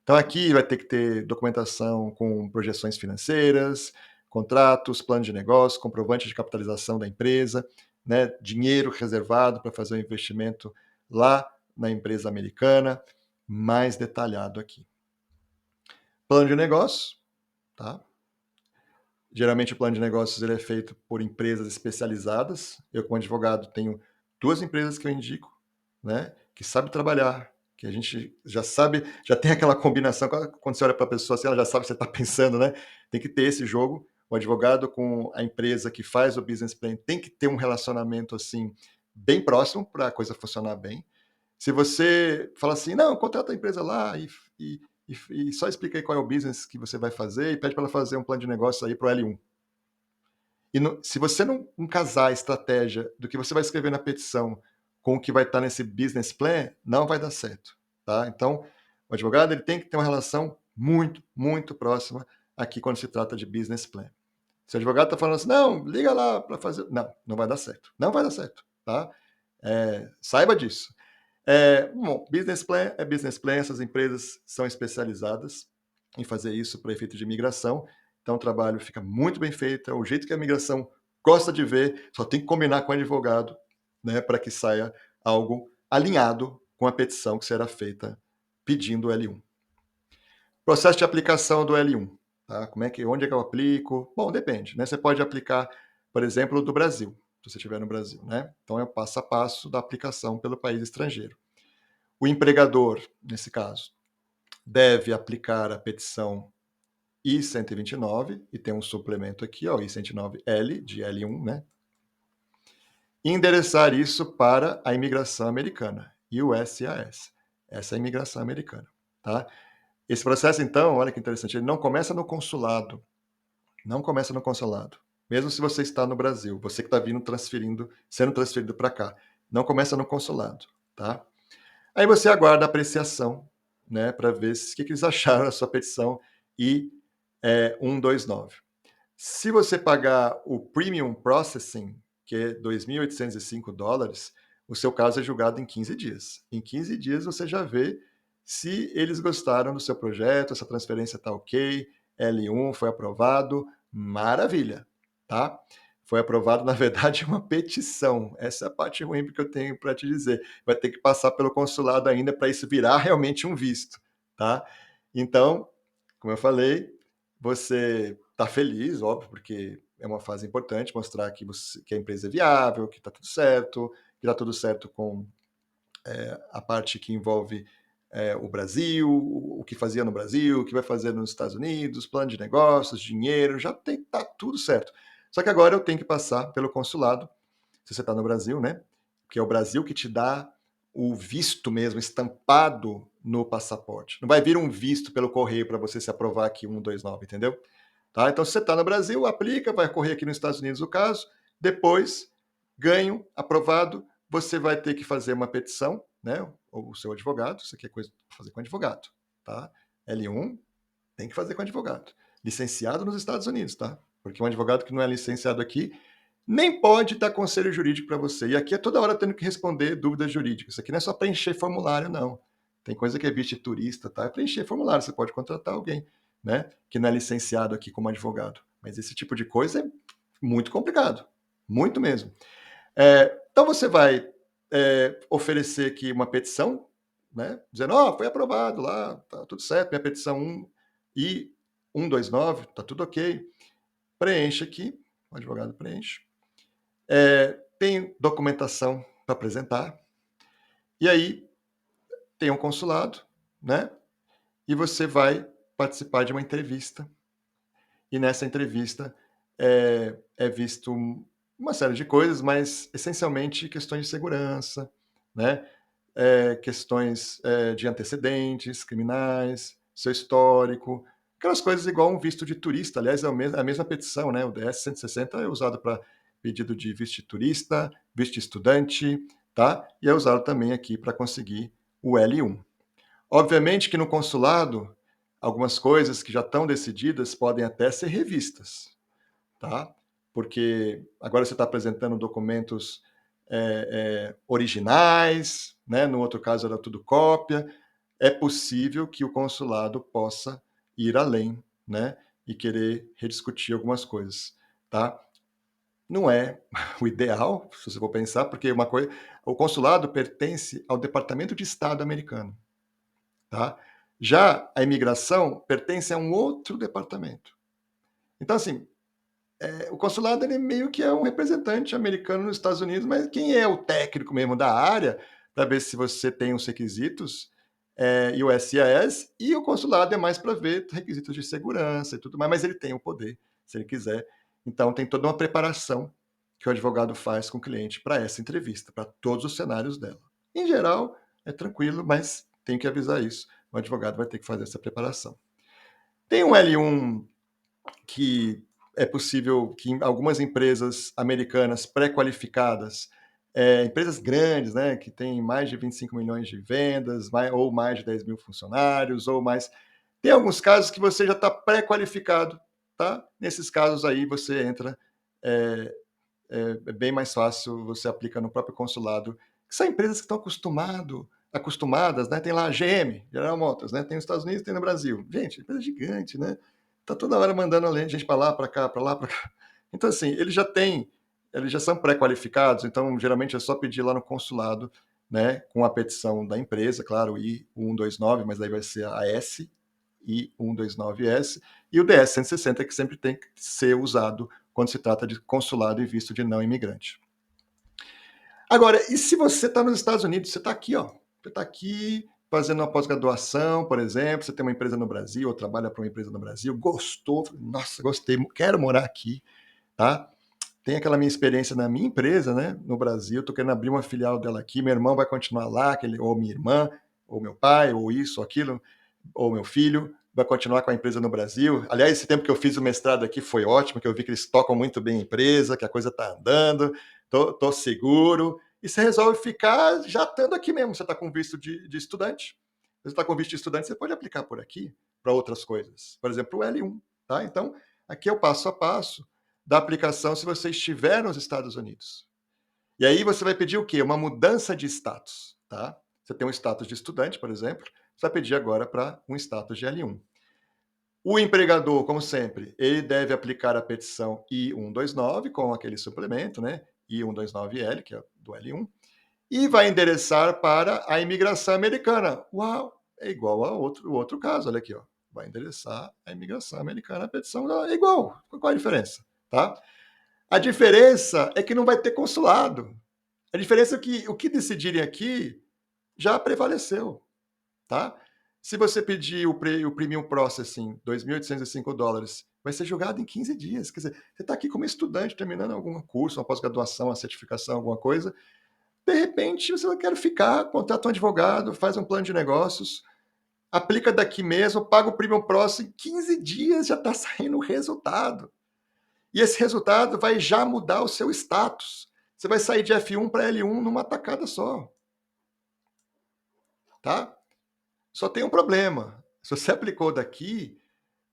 Então, aqui vai ter que ter documentação com projeções financeiras, contratos, plano de negócio, comprovante de capitalização da empresa, né, dinheiro reservado para fazer o investimento lá na empresa americana, mais detalhado aqui. Plano de negócio, tá? Geralmente o plano de negócios ele é feito por empresas especializadas. Eu, como advogado, tenho 2 empresas que eu indico, né, que sabe trabalhar, que a gente já sabe, já tem aquela combinação, quando você olha para a pessoa assim, ela já sabe o que você está pensando, né? Tem que ter esse jogo. O advogado com a empresa que faz o business plan tem que ter um relacionamento assim bem próximo para a coisa funcionar bem. Se você fala assim, não, contrata a empresa lá e, e só explica aí qual é o business que você vai fazer e pede para ela fazer um plano de negócio aí para o L1. E se você não casar a estratégia do que você vai escrever na petição com o que vai estar nesse business plan, não vai dar certo. Tá? Então, o advogado ele tem que ter uma relação muito, muito próxima aqui quando se trata de business plan. Se o advogado está falando assim, não, liga lá para fazer. Não, não vai dar certo. Não vai dar certo. Tá? Saiba disso. Bom, business plan é business plan, essas empresas são especializadas em fazer isso para efeito de migração, então o trabalho fica muito bem feito, é o jeito que a migração gosta de ver, só tem que combinar com o advogado, né, para que saia algo alinhado com a petição que será feita pedindo o L1. Processo de aplicação do L1, tá? Onde é que eu aplico? Bom, depende, né? Você pode aplicar, por exemplo, do Brasil, se você estiver no Brasil, né? Então é o passo a passo da aplicação pelo país estrangeiro. O empregador, nesse caso, deve aplicar a petição I-129, e tem um suplemento aqui, ó, I-129L, de L1, né? E endereçar isso para a imigração americana, USAS. Essa é a imigração americana, tá? Esse processo, então, olha que interessante, ele não começa no consulado. Não começa no consulado. Mesmo se você está no Brasil, você que está sendo transferido para cá, não começa no consulado, tá? Aí você aguarda a apreciação, né, para ver o que eles acharam da sua petição I-129. Se você pagar o Premium Processing, que é $2.805, o seu caso é julgado em 15 dias. Em 15 dias você já vê se eles gostaram do seu projeto, essa transferência está ok, L1 foi aprovado, maravilha, tá? Foi aprovado, na verdade, uma petição. Essa é a parte ruim que eu tenho para te dizer. Vai ter que passar pelo consulado ainda para isso virar realmente um visto, tá? Então, como eu falei, você está feliz, óbvio, porque é uma fase importante mostrar que a empresa é viável, que está tudo certo, que está tudo certo com a parte que envolve o Brasil, o que fazia no Brasil, o que vai fazer nos Estados Unidos, plano de negócios, dinheiro, já está tudo certo. Só que agora eu tenho que passar pelo consulado, se você está no Brasil, né? Que é o Brasil que te dá o visto mesmo estampado no passaporte. Não vai vir um visto pelo correio para você se aprovar aqui 129, entendeu? Tá? Então, se você está no Brasil, aplica, vai correr aqui nos Estados Unidos o caso, depois, ganho, aprovado, você vai ter que fazer uma petição, né? Ou o seu advogado, isso aqui é coisa para fazer com advogado, tá? L1 tem que fazer com advogado. Licenciado nos Estados Unidos, tá? Porque um advogado que não é licenciado aqui nem pode dar conselho jurídico para você. E aqui é toda hora tendo que responder dúvidas jurídicas. Isso aqui não é só preencher formulário, não. Tem coisa que é visto de turista, tá? É preencher formulário. Você pode contratar alguém, né? Que não é licenciado aqui como advogado. Mas esse tipo de coisa é muito complicado. Muito mesmo. Então você vai oferecer aqui uma petição, né? Dizendo, foi aprovado lá, tá tudo certo, minha petição 1 e 129, tá tudo ok. Preenche aqui, o advogado preenche. tem documentação para apresentar, e aí tem um consulado, né? E você vai participar de uma entrevista, e nessa entrevista é visto uma série de coisas, mas essencialmente questões de segurança, né? Questões de antecedentes criminais, seu histórico, aquelas coisas igual um visto de turista. Aliás, é a mesma petição, né? O DS-160 é usado para pedido de visto de turista, visto de estudante, tá? E é usado também aqui para conseguir o L1. Obviamente que no consulado, algumas coisas que já estão decididas podem até ser revistas, tá? Porque agora você está apresentando documentos originais, né? No outro caso era tudo cópia. É possível que o consulado possa ir além, né? E querer rediscutir algumas coisas, tá? Não é o ideal, se você for pensar, porque o consulado pertence ao Departamento de Estado americano, tá? Já a imigração pertence a um outro departamento. Então, assim, o consulado ele meio que é um representante americano nos Estados Unidos, mas quem é o técnico mesmo da área para ver se você tem os requisitos e o SIS, e o consulado é mais para ver requisitos de segurança e tudo mais, mas ele tem o poder, se ele quiser. Então tem toda uma preparação que o advogado faz com o cliente para essa entrevista, para todos os cenários dela. Em geral, é tranquilo, mas tem que avisar isso. O advogado vai ter que fazer essa preparação. Tem um L1 que é possível que algumas empresas americanas pré-qualificadas, empresas grandes, né, que têm mais de 25 milhões de vendas, ou mais de 10 mil funcionários, ou mais. Tem alguns casos que você já está pré-qualificado, tá? Nesses casos aí você entra, é bem mais fácil, você aplica no próprio consulado, que são empresas que estão acostumadas, né? Tem lá a GM, General Motors, né? Tem nos Estados Unidos, tem no Brasil. Gente, empresa gigante, né? Tá toda hora mandando gente para lá, para cá, para lá, para cá. Então, assim, eles já são pré-qualificados, então geralmente é só pedir lá no consulado, né? Com a petição da empresa, claro, I-129, mas aí vai ser a S, I-129S, e o DS-160, que sempre tem que ser usado quando se trata de consulado e visto de não imigrante. Agora, e se você está nos Estados Unidos, você está aqui, ó, você está aqui fazendo uma pós-graduação, por exemplo, você tem uma empresa no Brasil, ou trabalha para uma empresa no Brasil, gostou, nossa, gostei, quero morar aqui, tá? Tem aquela minha experiência na minha empresa, né, no Brasil, estou querendo abrir uma filial dela aqui, meu irmão vai continuar lá, ou minha irmã, ou meu pai, ou isso, ou aquilo, ou meu filho, vai continuar com a empresa no Brasil. Aliás, esse tempo que eu fiz o mestrado aqui foi ótimo, que eu vi que eles tocam muito bem a empresa, que a coisa está andando, tô seguro. E você resolve ficar já estando aqui mesmo. Você está com visto de estudante. Você está com visto de estudante, você pode aplicar por aqui para outras coisas. Por exemplo, o L1. Tá? Então, aqui é o passo a passo da aplicação se você estiver nos Estados Unidos. E aí você vai pedir o quê? Uma mudança de status. Tá? Você tem um status de estudante, por exemplo, você vai pedir agora para um status de L1. O empregador, como sempre, ele deve aplicar a petição I-129 com aquele suplemento, né? I-129L, que é do L1, e vai endereçar para a imigração americana. Uau! É igual ao outro caso, olha aqui, ó. Vai endereçar a imigração americana, a petição é igual. Qual a diferença? Tá? A diferença é que não vai ter consulado. A diferença é que o que decidirem aqui já prevaleceu. Tá? Se você pedir o Premium Processing, $2.805, vai ser julgado em 15 dias. Quer dizer, você está aqui como estudante, terminando algum curso, uma pós-graduação, uma certificação, alguma coisa. De repente, você não quer ficar, contrata um advogado, faz um plano de negócios, aplica daqui mesmo, paga o Premium Processing, em 15 dias já está saindo o resultado. E esse resultado vai já mudar o seu status. Você vai sair de F1 para L1 numa tacada só. Tá? Só tem um problema. Se você aplicou daqui,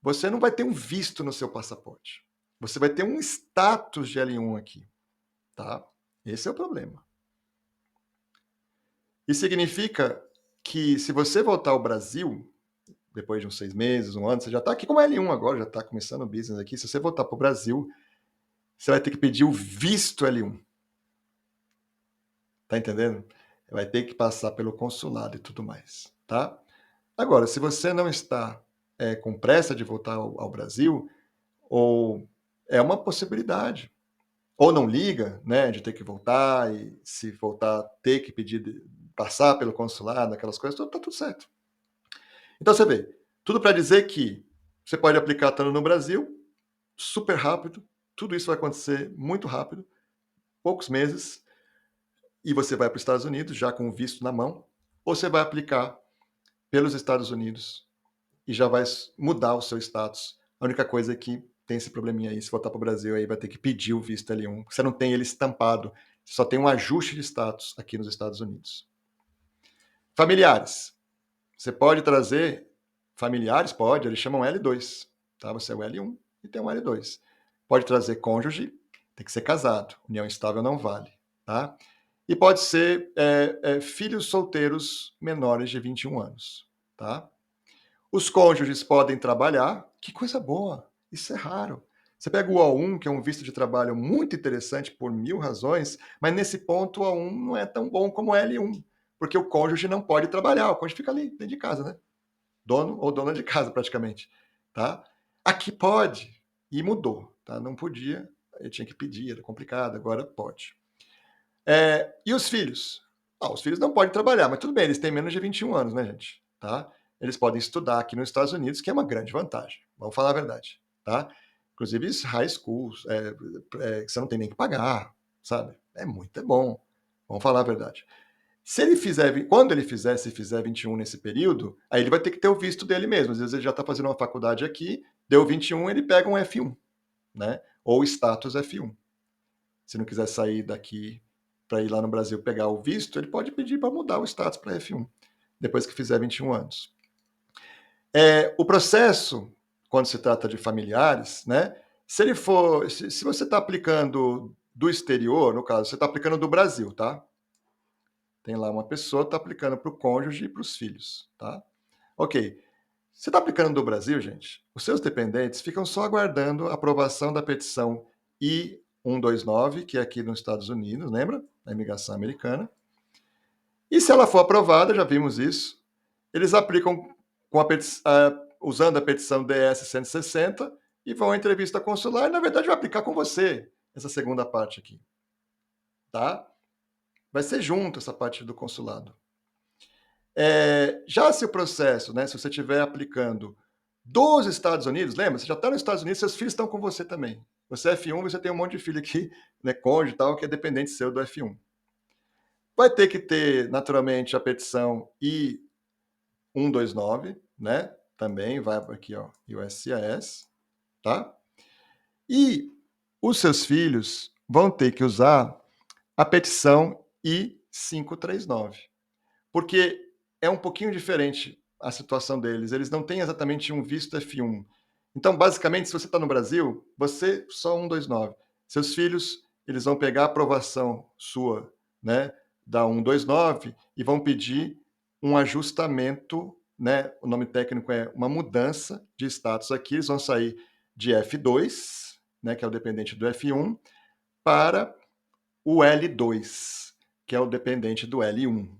você não vai ter um visto no seu passaporte. Você vai ter um status de L1 aqui, tá? Esse é o problema. Isso significa que se você voltar ao Brasil, depois de uns 6 meses, um ano, você já está aqui como L1 agora, já está começando o business aqui. Se você voltar para o Brasil, você vai ter que pedir o visto L1. Tá entendendo? Vai ter que passar pelo consulado e tudo mais, tá? Agora, se você não está com pressa de voltar ao Brasil, ou é uma possibilidade, ou não liga, né, de ter que voltar e se voltar ter que pedir, passar pelo consulado, aquelas coisas, tá tudo certo. Então você vê, tudo para dizer que você pode aplicar estando no Brasil, super rápido, tudo isso vai acontecer muito rápido, poucos meses, e você vai para os Estados Unidos já com o visto na mão, ou você vai aplicar pelos Estados Unidos e já vai mudar o seu status. A única coisa é que tem esse probleminha aí, se voltar para o Brasil, aí vai ter que pedir o visto L1. Você não tem ele estampado, só tem um ajuste de status aqui nos Estados Unidos. Familiares. Você pode trazer familiares? Pode, eles chamam L2. Tá? Você é o L1 e tem um L2. Pode trazer cônjuge, tem que ser casado. União estável não vale. Tá? E pode ser filhos solteiros menores de 21 anos. Tá? Os cônjuges podem trabalhar. Que coisa boa! Isso é raro. Você pega o O1, que é um visto de trabalho muito interessante por 1000 razões, mas nesse ponto o O1 não é tão bom como o L1, porque o cônjuge não pode trabalhar, o cônjuge fica ali dentro de casa, né? Dono ou dona de casa, praticamente. Tá? Aqui pode, e mudou. Tá? Não podia, eu tinha que pedir, era complicado, agora pode. E os filhos? Os filhos não podem trabalhar, mas tudo bem, eles têm menos de 21 anos, né, gente? Tá? Eles podem estudar aqui nos Estados Unidos, que é uma grande vantagem. Vamos falar a verdade. Tá? Inclusive, high schools, que você não tem nem que pagar, sabe? É bom. Vamos falar a verdade. Quando ele se fizer 21 nesse período, aí ele vai ter que ter o visto dele mesmo. Às vezes ele já está fazendo uma faculdade aqui, deu 21, ele pega um F1, né? Ou status F1. Se não quiser sair daqui para ir lá no Brasil pegar o visto, ele pode pedir para mudar o status para F1, depois que fizer 21 anos. O processo, quando se trata de familiares, né? Se você está aplicando do exterior, no caso, você está aplicando do Brasil, tá? Tem lá uma pessoa que está aplicando para o cônjuge e para os filhos, tá? Ok. Você está aplicando do Brasil, gente? Os seus dependentes ficam só aguardando a aprovação da petição I-129, que é aqui nos Estados Unidos, lembra? Da imigração americana. E se ela for aprovada, já vimos isso, eles aplicam usando a petição DS-160 e vão à entrevista consular e, na verdade, vai aplicar com você essa segunda parte aqui. Tá? Vai ser junto essa parte do consulado. Já se o processo, né, se você estiver aplicando dos Estados Unidos, lembra? Você já está nos Estados Unidos, seus filhos estão com você também. Você é F1, você tem um monte de filho aqui, né, cônjuge e tal, que é dependente seu do F1. Vai ter que ter, naturalmente, a petição I-129, né? Também vai aqui, ó, USCIS, tá? E os seus filhos vão ter que usar a petição I-539, porque é um pouquinho diferente a situação deles. Eles não têm exatamente um visto F1. Então, basicamente, se você está no Brasil, você só 129. Seus filhos, eles vão pegar a aprovação sua, né, da 129 e vão pedir um ajustamento, né? O nome técnico é uma mudança de status aqui. Eles vão sair de F2, né, que é o dependente do F1, para o L2, que é o dependente do L1,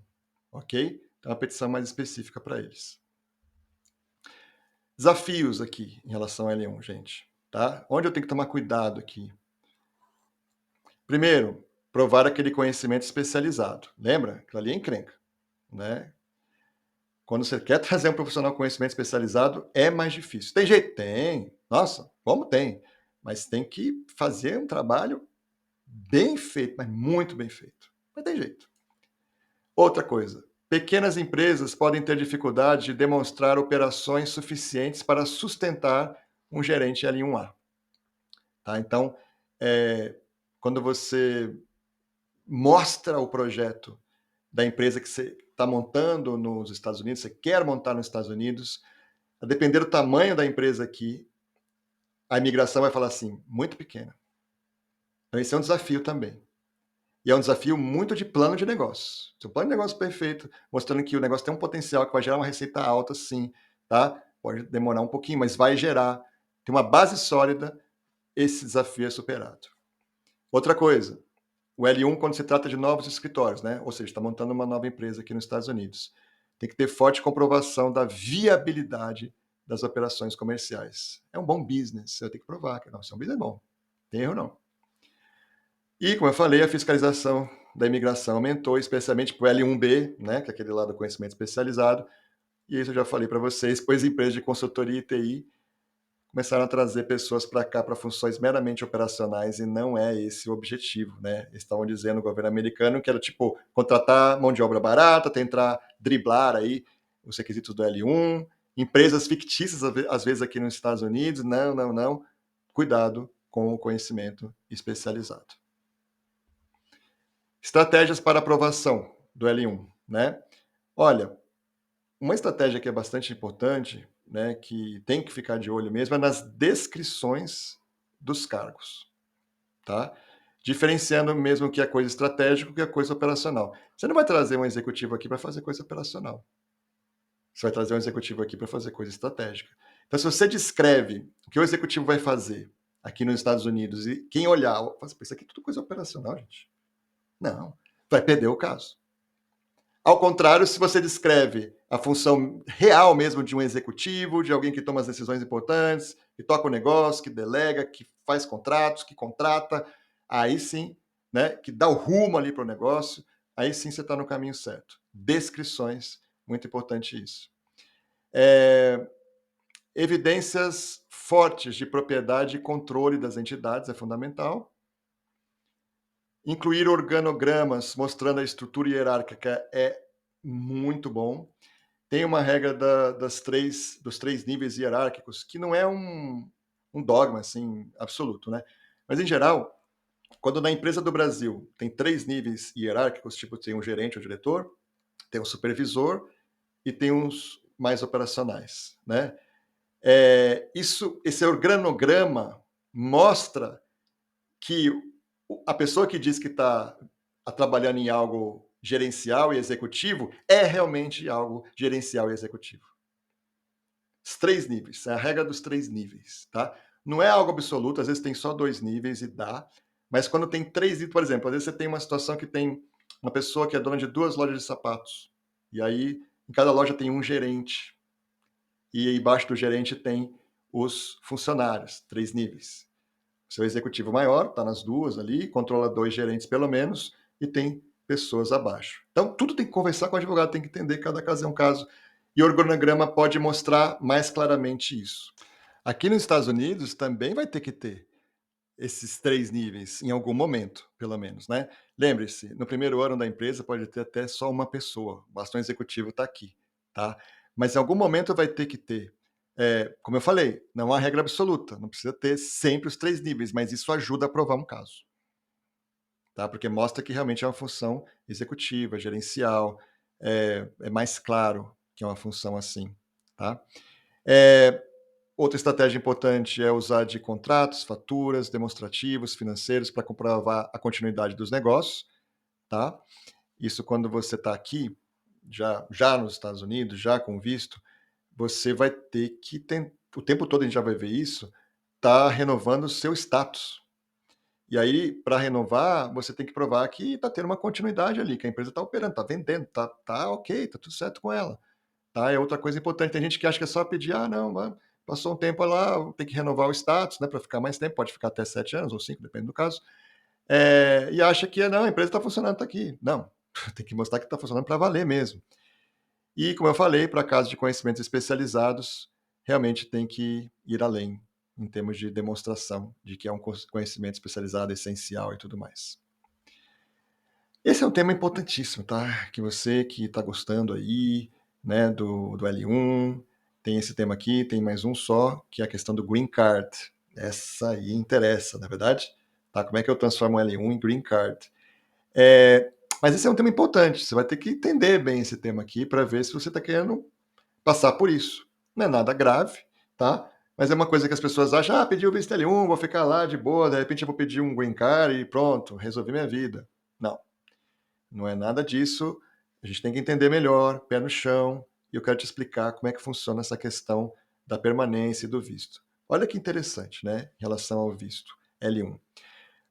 ok? Então, uma petição mais específica para eles. Desafios aqui em relação ao L1, gente. Tá? Onde eu tenho que tomar cuidado aqui? Primeiro, provar aquele conhecimento especializado. Lembra? Aquilo ali é encrenca. Né? Quando você quer trazer um profissional com conhecimento especializado, é mais difícil. Tem jeito? Tem. Nossa, como tem? Mas tem que fazer um trabalho bem feito, mas muito bem feito. Mas tem jeito. Outra coisa, pequenas empresas podem ter dificuldade de demonstrar operações suficientes para sustentar um gerente L1A. Tá? Então, quando você mostra o projeto da empresa que você está montando nos Estados Unidos, você quer montar nos Estados Unidos, a depender do tamanho da empresa aqui, a imigração vai falar assim, muito pequena. Então, esse é um desafio também. E é um desafio muito de plano de negócio. Seu plano de negócio perfeito, mostrando que o negócio tem um potencial que vai gerar uma receita alta, sim, tá? Pode demorar um pouquinho, mas vai gerar. Tem uma base sólida, esse desafio é superado. Outra coisa, o L1 quando se trata de novos escritórios, né? Ou seja, está montando uma nova empresa aqui nos Estados Unidos. Tem que ter forte comprovação da viabilidade das operações comerciais. É um bom business, eu tenho que provar que não, isso é um business bom. Tem erro não. E, como eu falei, a fiscalização da imigração aumentou, especialmente para o L1B, né, que é aquele lá do conhecimento especializado, e isso eu já falei para vocês, pois empresas de consultoria e TI começaram a trazer pessoas para cá para funções meramente operacionais e não é esse o objetivo, né? Eles estavam dizendo no governo americano que era tipo contratar mão de obra barata, tentar driblar aí os requisitos do L1, empresas fictícias às vezes aqui nos Estados Unidos, não, não, não. Cuidado com o conhecimento especializado. Estratégias para aprovação do L1, né? Olha, uma estratégia que é bastante importante, né, que tem que ficar de olho mesmo, é nas descrições dos cargos, tá? Diferenciando mesmo o que é coisa estratégica e o que é coisa operacional. Você não vai trazer um executivo aqui para fazer coisa operacional. Você vai trazer um executivo aqui para fazer coisa estratégica. Então, se você descreve o que o executivo vai fazer aqui nos Estados Unidos e quem olhar, fala assim, isso aqui é tudo coisa operacional, gente. Não, vai perder o caso. Ao contrário, se você descreve a função real mesmo de um executivo, de alguém que toma as decisões importantes, que toca o negócio, que delega, que faz contratos, que contrata, aí sim, né, que dá o rumo ali para o negócio, aí sim você está no caminho certo. Descrições, muito importante isso. Evidências fortes de propriedade e controle das entidades é fundamental. Incluir organogramas mostrando a estrutura hierárquica é muito bom. Tem uma regra dos três níveis hierárquicos, que não é um dogma assim, absoluto, né? Mas, em geral, quando na empresa do Brasil tem três níveis hierárquicos, tipo, tem um gerente ou diretor, tem um supervisor e tem uns mais operacionais, né? Esse organograma mostra que a pessoa que diz que está trabalhando em algo gerencial e executivo é realmente algo gerencial e executivo. Os três níveis, é a regra dos três níveis, tá? Não é algo absoluto, às vezes tem só dois níveis e dá, mas quando tem três níveis, por exemplo, às vezes você tem uma situação que tem uma pessoa que é dona de duas lojas de sapatos, e aí em cada loja tem um gerente, e embaixo do gerente tem os funcionários, três níveis. Seu executivo maior está nas duas ali, controla dois gerentes pelo menos, e tem pessoas abaixo. Então, tudo tem que conversar com o advogado, tem que entender, cada caso é um caso. E o organograma pode mostrar mais claramente isso. Aqui nos Estados Unidos também vai ter que ter esses três níveis, em algum momento, pelo menos, né? Lembre-se, no primeiro ano da empresa pode ter até só uma pessoa, o bastão executivo está aqui, tá? Mas em algum momento vai ter que ter. Como eu falei, não há regra absoluta, não precisa ter sempre os três níveis, mas isso ajuda a provar um caso, tá? Porque mostra que realmente é uma função executiva, gerencial, é mais claro que é uma função assim, tá? Outra estratégia importante é usar de contratos, faturas, demonstrativos, financeiros para comprovar a continuidade dos negócios, tá? Isso quando você está aqui, já nos Estados Unidos, já com visto, você vai ter que, o tempo todo a gente já vai ver isso, tá renovando o seu status. E aí, para renovar, você tem que provar que está tendo uma continuidade ali, que a empresa está operando, está vendendo, tá ok, está tudo certo com ela. Tá? É outra coisa importante. Tem gente que acha que é só pedir, não, passou um tempo lá, tem que renovar o status, né, para ficar mais tempo, pode ficar até 7 anos ou 5, depende do caso. E acha que não, a empresa está funcionando, está aqui. Não, tem que mostrar que está funcionando para valer mesmo. E, como eu falei, para casos de conhecimentos especializados, realmente tem que ir além em termos de demonstração de que é um conhecimento especializado, essencial e tudo mais. Esse é um tema importantíssimo, tá? Que você que está gostando aí, né, do L1, tem esse tema aqui, tem mais um só, que é a questão do Green Card. Essa aí interessa, na verdade? Tá? Como é que eu transformo o L1 em Green Card? Mas esse é um tema importante, você vai ter que entender bem esse tema aqui para ver se você está querendo passar por isso. Não é nada grave, tá? Mas é uma coisa que as pessoas acham, pedi o visto L1, vou ficar lá de boa, de repente eu vou pedir um Green Card e pronto, resolvi minha vida. Não. Não é nada disso. A gente tem que entender melhor, pé no chão, e eu quero te explicar como é que funciona essa questão da permanência e do visto. Olha que interessante, né, em relação ao visto L1.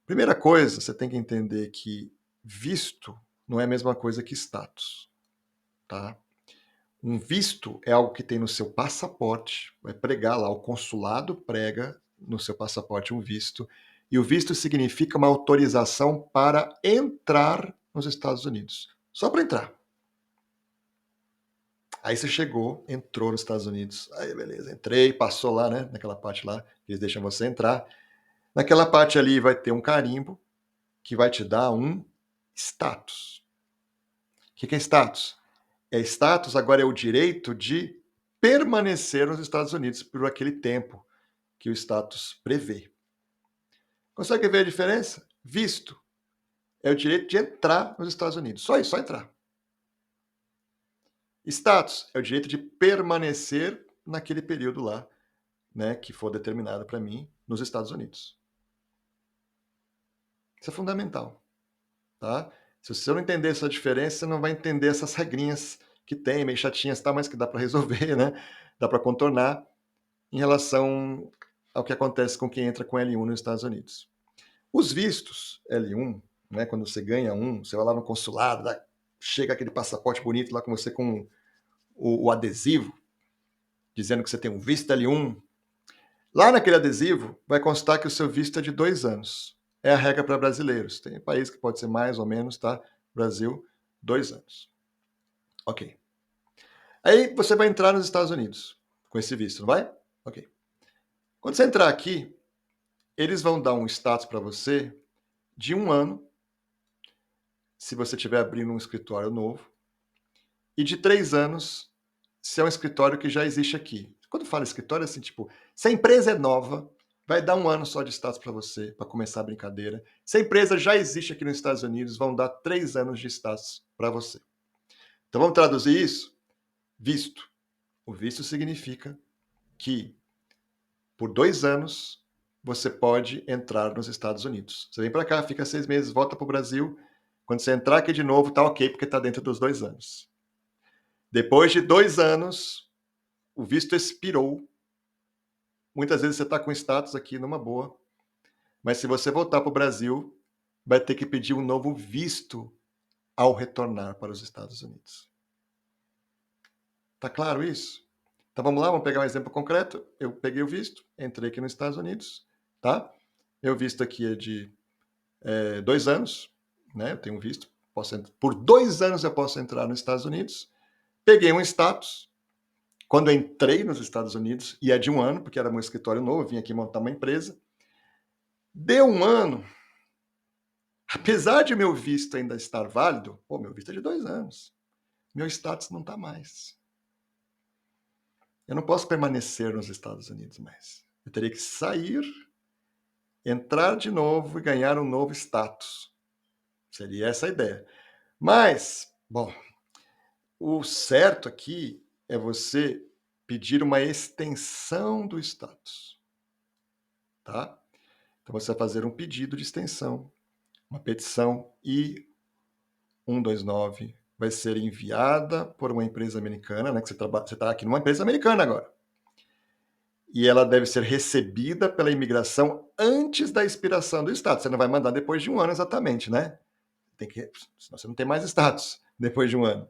Primeira coisa, você tem que entender que visto não é a mesma coisa que status, tá? Um visto é algo que tem no seu passaporte, vai pregar lá, o consulado prega no seu passaporte um visto, E o visto significa uma autorização para entrar nos Estados Unidos. Só para entrar. Aí você chegou, entrou nos Estados Unidos. Aí, beleza, entrei, passou lá, né? Naquela parte lá, eles deixam você entrar. Naquela parte ali vai ter um carimbo que vai te dar um status. O que é status? Status agora é o direito de permanecer nos Estados Unidos por aquele tempo que o status prevê. Consegue ver a diferença? Visto é o direito de entrar nos Estados Unidos. Só isso, só entrar. Status é o direito de permanecer naquele período lá, né, que for determinado para mim nos Estados Unidos. Isso é fundamental, tá? Se você não entender essa diferença, você não vai entender essas regrinhas que tem, meio chatinhas, tá, mas que dá para resolver, né? Dá para contornar em relação ao que acontece com quem entra com L1 nos Estados Unidos. Os vistos L1, né, quando você ganha um, você vai lá no consulado, chega aquele passaporte bonito lá com você com o adesivo, dizendo que você tem um visto L1. Lá naquele adesivo vai constar que o seu visto é de 2 anos. É a regra para brasileiros. Tem país que pode ser mais ou menos, tá? Brasil, 2 anos. Ok. Aí você vai entrar nos Estados Unidos com esse visto, não vai? Ok. Quando você entrar aqui, eles vão dar um status para você de 1 ano, se você estiver abrindo um escritório novo, e de 3 anos, se é um escritório que já existe aqui. Quando fala escritório, é assim, tipo, se a empresa é nova, vai dar 1 ano só de status para você, para começar a brincadeira. Se a empresa já existe aqui nos Estados Unidos, vão dar 3 anos de status para você. Então vamos traduzir isso? Visto. O visto significa que por 2 anos você pode entrar nos Estados Unidos. Você vem para cá, fica 6 meses, volta para o Brasil. Quando você entrar aqui de novo, tá ok, porque está dentro dos 2 anos. Depois de 2 anos, o visto expirou. Muitas vezes você está com status aqui numa boa, mas se você voltar para o Brasil, vai ter que pedir um novo visto ao retornar para os Estados Unidos. Tá claro isso? Então vamos lá, vamos pegar um exemplo concreto. Eu peguei o visto, entrei aqui nos Estados Unidos, tá? Meu visto aqui é de 2 anos, né? Eu tenho um visto, por 2 anos eu posso entrar nos Estados Unidos. Peguei um status. Quando eu entrei nos Estados Unidos, e é de 1 ano, porque era meu escritório novo, eu vim aqui montar uma empresa. Deu 1 ano, apesar de meu visto ainda estar válido, meu visto é de 2 anos. Meu status não está mais. Eu não posso permanecer nos Estados Unidos mais. Eu teria que sair, entrar de novo e ganhar um novo status. Seria essa a ideia. Mas, bom, o certo aqui é você pedir uma extensão do status. Tá? Então você vai fazer um pedido de extensão, uma petição I-129 vai ser enviada por uma empresa americana, né? Que você está aqui numa empresa americana agora. E ela deve ser recebida pela imigração antes da expiração do status. Você não vai mandar depois de 1 ano exatamente, né? Senão você não tem mais status depois de 1 ano.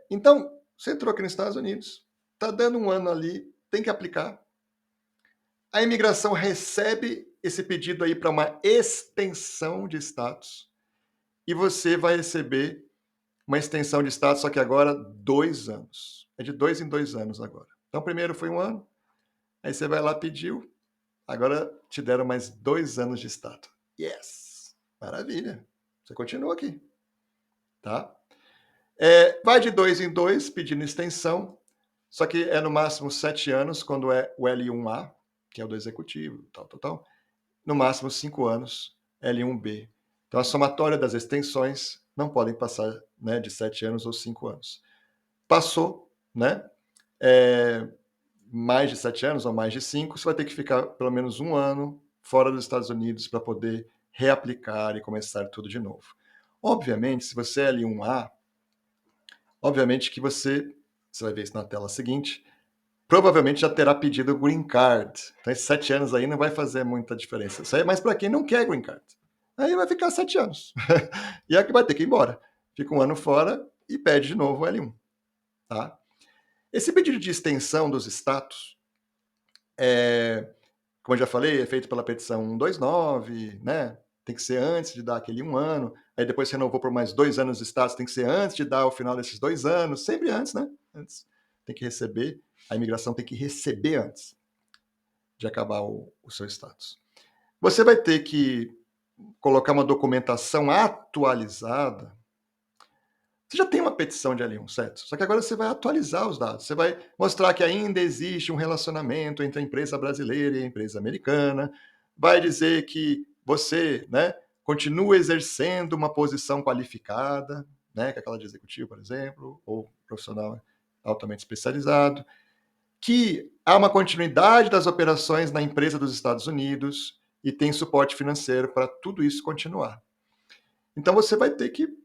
Então, você entrou aqui nos Estados Unidos, está dando 1 ano ali, tem que aplicar. A imigração recebe esse pedido aí para uma extensão de status e você vai receber uma extensão de status, só que agora 2 anos. É de 2 em 2 anos agora. Então, primeiro foi 1 ano, aí você vai lá, pediu, agora te deram mais 2 anos de status. Yes! Maravilha! Você continua aqui, tá? Vai de 2 em 2, pedindo extensão, só que é no máximo 7 anos, quando é o L1A, que é o do executivo, tal. No máximo 5 anos, L1B. Então, a somatória das extensões não podem passar, né, de 7 anos ou 5 anos. Passou, né? Mais de 7 anos ou mais de 5, você vai ter que ficar pelo menos 1 ano fora dos Estados Unidos para poder reaplicar e começar tudo de novo. Obviamente, se você é L1A, obviamente que você vai ver isso na tela seguinte, provavelmente já terá pedido o Green Card. Então, esses 7 anos aí não vai fazer muita diferença. Isso aí é mais para quem não quer Green Card. Aí vai ficar 7 anos. E é que vai ter que ir embora. Fica 1 ano fora e pede de novo o L1. Tá? Esse pedido de extensão dos status, como eu já falei, é feito pela petição 129, né? Tem que ser antes de dar aquele 1 ano, aí depois se renovou por mais 2 anos de status, tem que ser antes de dar o final desses 2 anos, sempre antes, né? Antes tem que receber, a imigração tem que receber antes de acabar o seu status. Você vai ter que colocar uma documentação atualizada. Você já tem uma petição de L1, certo? Só que agora você vai atualizar os dados. Você vai mostrar que ainda existe um relacionamento entre a empresa brasileira e a empresa americana. Vai dizer que você, né, continua exercendo uma posição qualificada, né, que é aquela de executivo, por exemplo, ou profissional altamente especializado, que há uma continuidade das operações na empresa dos Estados Unidos e tem suporte financeiro para tudo isso continuar. Então você vai ter que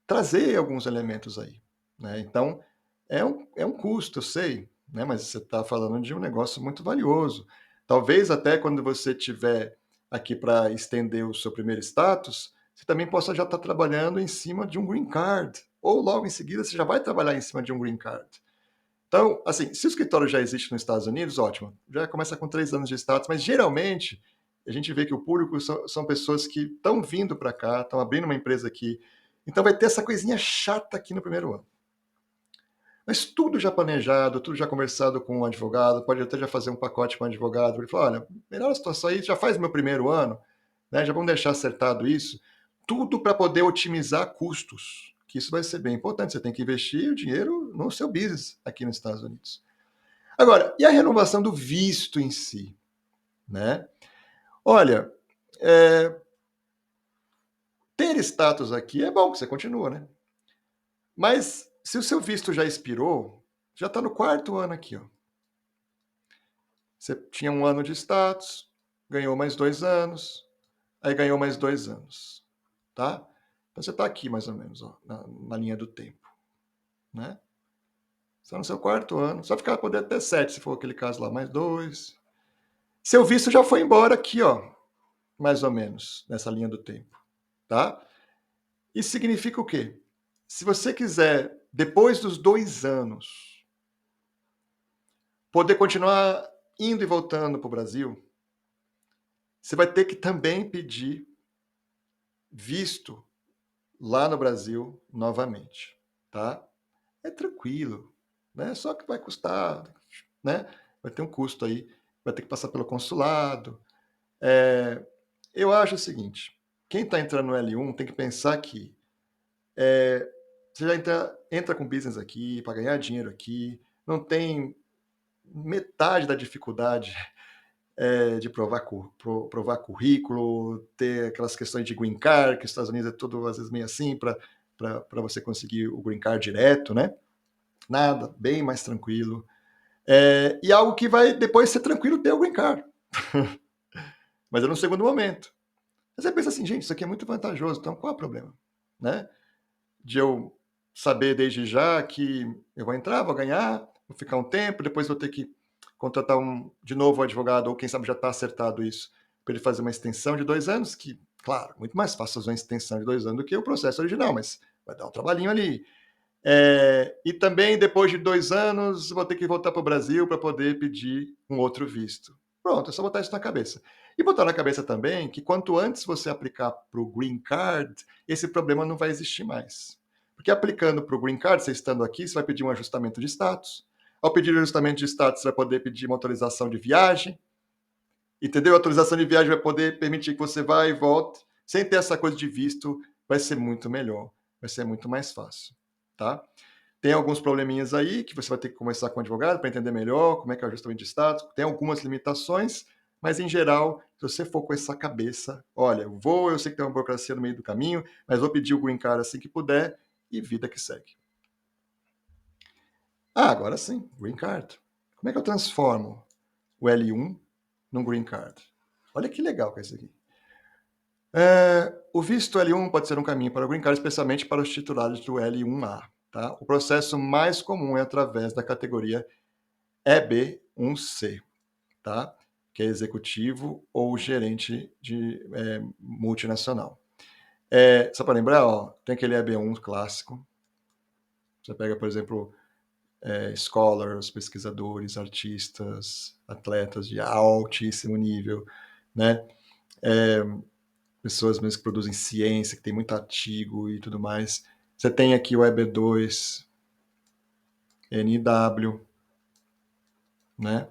trazer alguns elementos aí, né? Então é um custo, eu sei, né? Mas você está falando de um negócio muito valioso. Talvez até quando você tiver aqui para estender o seu primeiro status, você também possa já estar trabalhando em cima de um green card, ou logo em seguida você já vai trabalhar em cima de um green card. Então, assim, se o escritório já existe nos Estados Unidos, ótimo. Já começa com 3 anos de status, mas geralmente a gente vê que o público são pessoas que estão vindo para cá, estão abrindo uma empresa aqui. Então vai ter essa coisinha chata aqui no primeiro ano. Mas tudo já planejado, tudo já conversado com um advogado, pode até já fazer um pacote com o advogado, ele fala, olha, melhor a situação aí, já faz meu primeiro ano, né, já vamos deixar acertado isso, tudo para poder otimizar custos, que isso vai ser bem importante, você tem que investir o dinheiro no seu business aqui nos Estados Unidos. Agora, e a renovação do visto em si? Né? Olha, ter status aqui é bom, que você continua, né? Mas se o seu visto já expirou, já está no 4º ano aqui. Ó. Você tinha 1 ano de status, ganhou mais 2 anos, aí ganhou mais 2 anos. Tá? Então você está aqui mais ou menos ó, na linha do tempo. Né? Você está no seu 4º ano, só ficar poder até 7, se for aquele caso lá, mais 2. Seu visto já foi embora aqui, ó, mais ou menos, nessa linha do tempo. Tá? Isso significa o quê? Se você quiser, depois dos 2 anos, poder continuar indo e voltando para o Brasil, você vai ter que também pedir visto lá no Brasil novamente, tá? É tranquilo, né? Só que vai custar, né? Vai ter um custo aí, vai ter que passar pelo consulado. Eu acho o seguinte, quem está entrando no L1 tem que pensar que você já entra com business aqui, para ganhar dinheiro aqui, não tem metade da dificuldade de provar currículo, ter aquelas questões de green card, que os Estados Unidos é tudo às vezes meio assim, para você conseguir o green card direto, né? Nada, bem mais tranquilo. E algo que vai depois ser tranquilo ter o green card. Mas é no segundo momento. Mas você pensa assim, gente, isso aqui é muito vantajoso, então qual é o problema? Né? De eu saber desde já que eu vou entrar, vou ganhar, vou ficar um tempo, depois vou ter que contratar de novo um advogado, ou quem sabe já está acertado isso, para ele fazer uma extensão de 2 anos, que, claro, muito mais fácil fazer uma extensão de 2 anos do que o processo original, mas vai dar um trabalhinho ali. E também, depois de 2 anos, vou ter que voltar para o Brasil para poder pedir um outro visto. Pronto, é só botar isso na cabeça. E botar na cabeça também que quanto antes você aplicar para o Green Card, esse problema não vai existir mais. Porque aplicando para o Green Card, você estando aqui, você vai pedir um ajustamento de status. Ao pedir o ajustamento de status, você vai poder pedir uma autorização de viagem. Entendeu? A autorização de viagem vai poder permitir que você vá e volte. Sem ter essa coisa de visto, vai ser muito melhor. Vai ser muito mais fácil. Tá? Tem alguns probleminhas aí que você vai ter que conversar com o advogado para entender melhor como é que é o ajustamento de status. Tem algumas limitações, mas em geral, se você for com essa cabeça, olha, eu sei que tem uma burocracia no meio do caminho, mas vou pedir o green card assim que puder e vida que segue. Agora sim, green card. Como é que eu transformo o L1 num green card? Olha que legal que é isso aqui. O visto L1 pode ser um caminho para o green card, especialmente para os titulares do L1A. Tá? O processo mais comum é através da categoria EB1C, tá? Que é executivo ou gerente de multinacional. Só para lembrar, ó, tem aquele EB1 clássico. Você pega, por exemplo, scholars, pesquisadores, artistas, atletas de altíssimo nível, né? Pessoas mesmo que produzem ciência, que tem muito artigo e tudo mais. Você tem aqui o EB2, NW, né?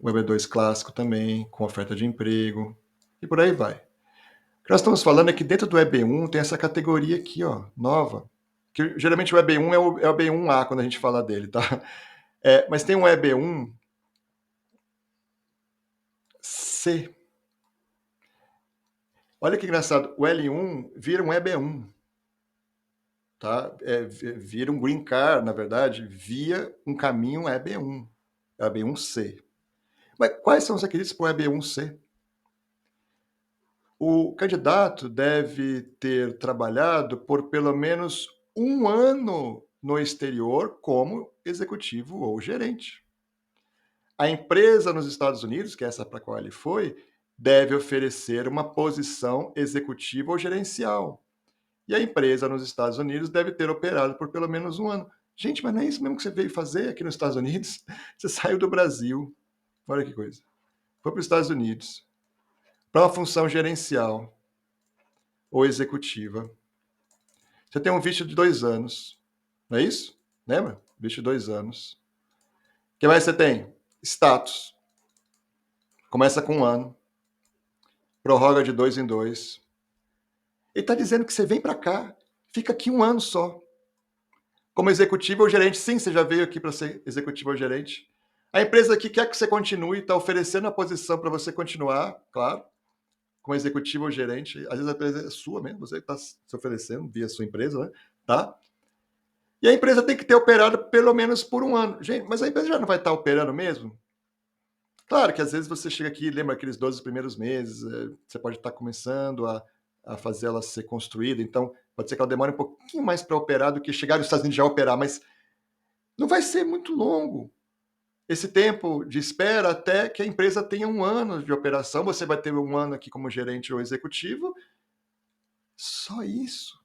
O EB2 clássico também, com oferta de emprego, e por aí vai. O que nós estamos falando é que dentro do EB1 tem essa categoria aqui, ó, nova, que geralmente o EB1 é o EB1A quando a gente fala dele, tá? Mas tem um EB1C. Olha que engraçado, o L1 vira um EB1, tá? Vira um green card, na verdade, via um caminho EB1, EB1C. Mas quais são os requisitos para o EB1C? O candidato deve ter trabalhado por pelo menos um ano no exterior como executivo ou gerente. A empresa nos Estados Unidos, que é essa para a qual ele foi, deve oferecer uma posição executiva ou gerencial. E a empresa nos Estados Unidos deve ter operado por pelo menos um ano. Gente, mas não é isso mesmo que você veio fazer aqui nos Estados Unidos? Você saiu do Brasil. Olha que coisa. Foi para os Estados Unidos para uma função gerencial ou executiva. Você tem um visto de 2 anos. Não é isso? Lembra? Visto de 2 anos. O que mais você tem? Status. Começa com 1 ano. Prorroga de 2 em 2. Ele está dizendo que você vem para cá, fica aqui 1 ano só. Como executivo ou gerente, sim, você já veio aqui para ser executivo ou gerente. A empresa aqui quer que você continue, está oferecendo a posição para você continuar, claro, como executivo ou gerente. Às vezes a empresa é sua mesmo, você está se oferecendo via sua empresa, né? Tá? E a empresa tem que ter operado pelo menos por 1 ano. Gente, mas a empresa já não vai estar operando mesmo? Claro que às vezes você chega aqui e lembra aqueles 12 primeiros meses, você pode estar começando a fazer ela ser construída, então pode ser que ela demore um pouquinho mais para operar do que chegar nos Estados Unidos já operar, mas não vai ser muito longo esse tempo de espera até que a empresa tenha 1 ano de operação. Você vai ter 1 ano aqui como gerente ou executivo, só isso.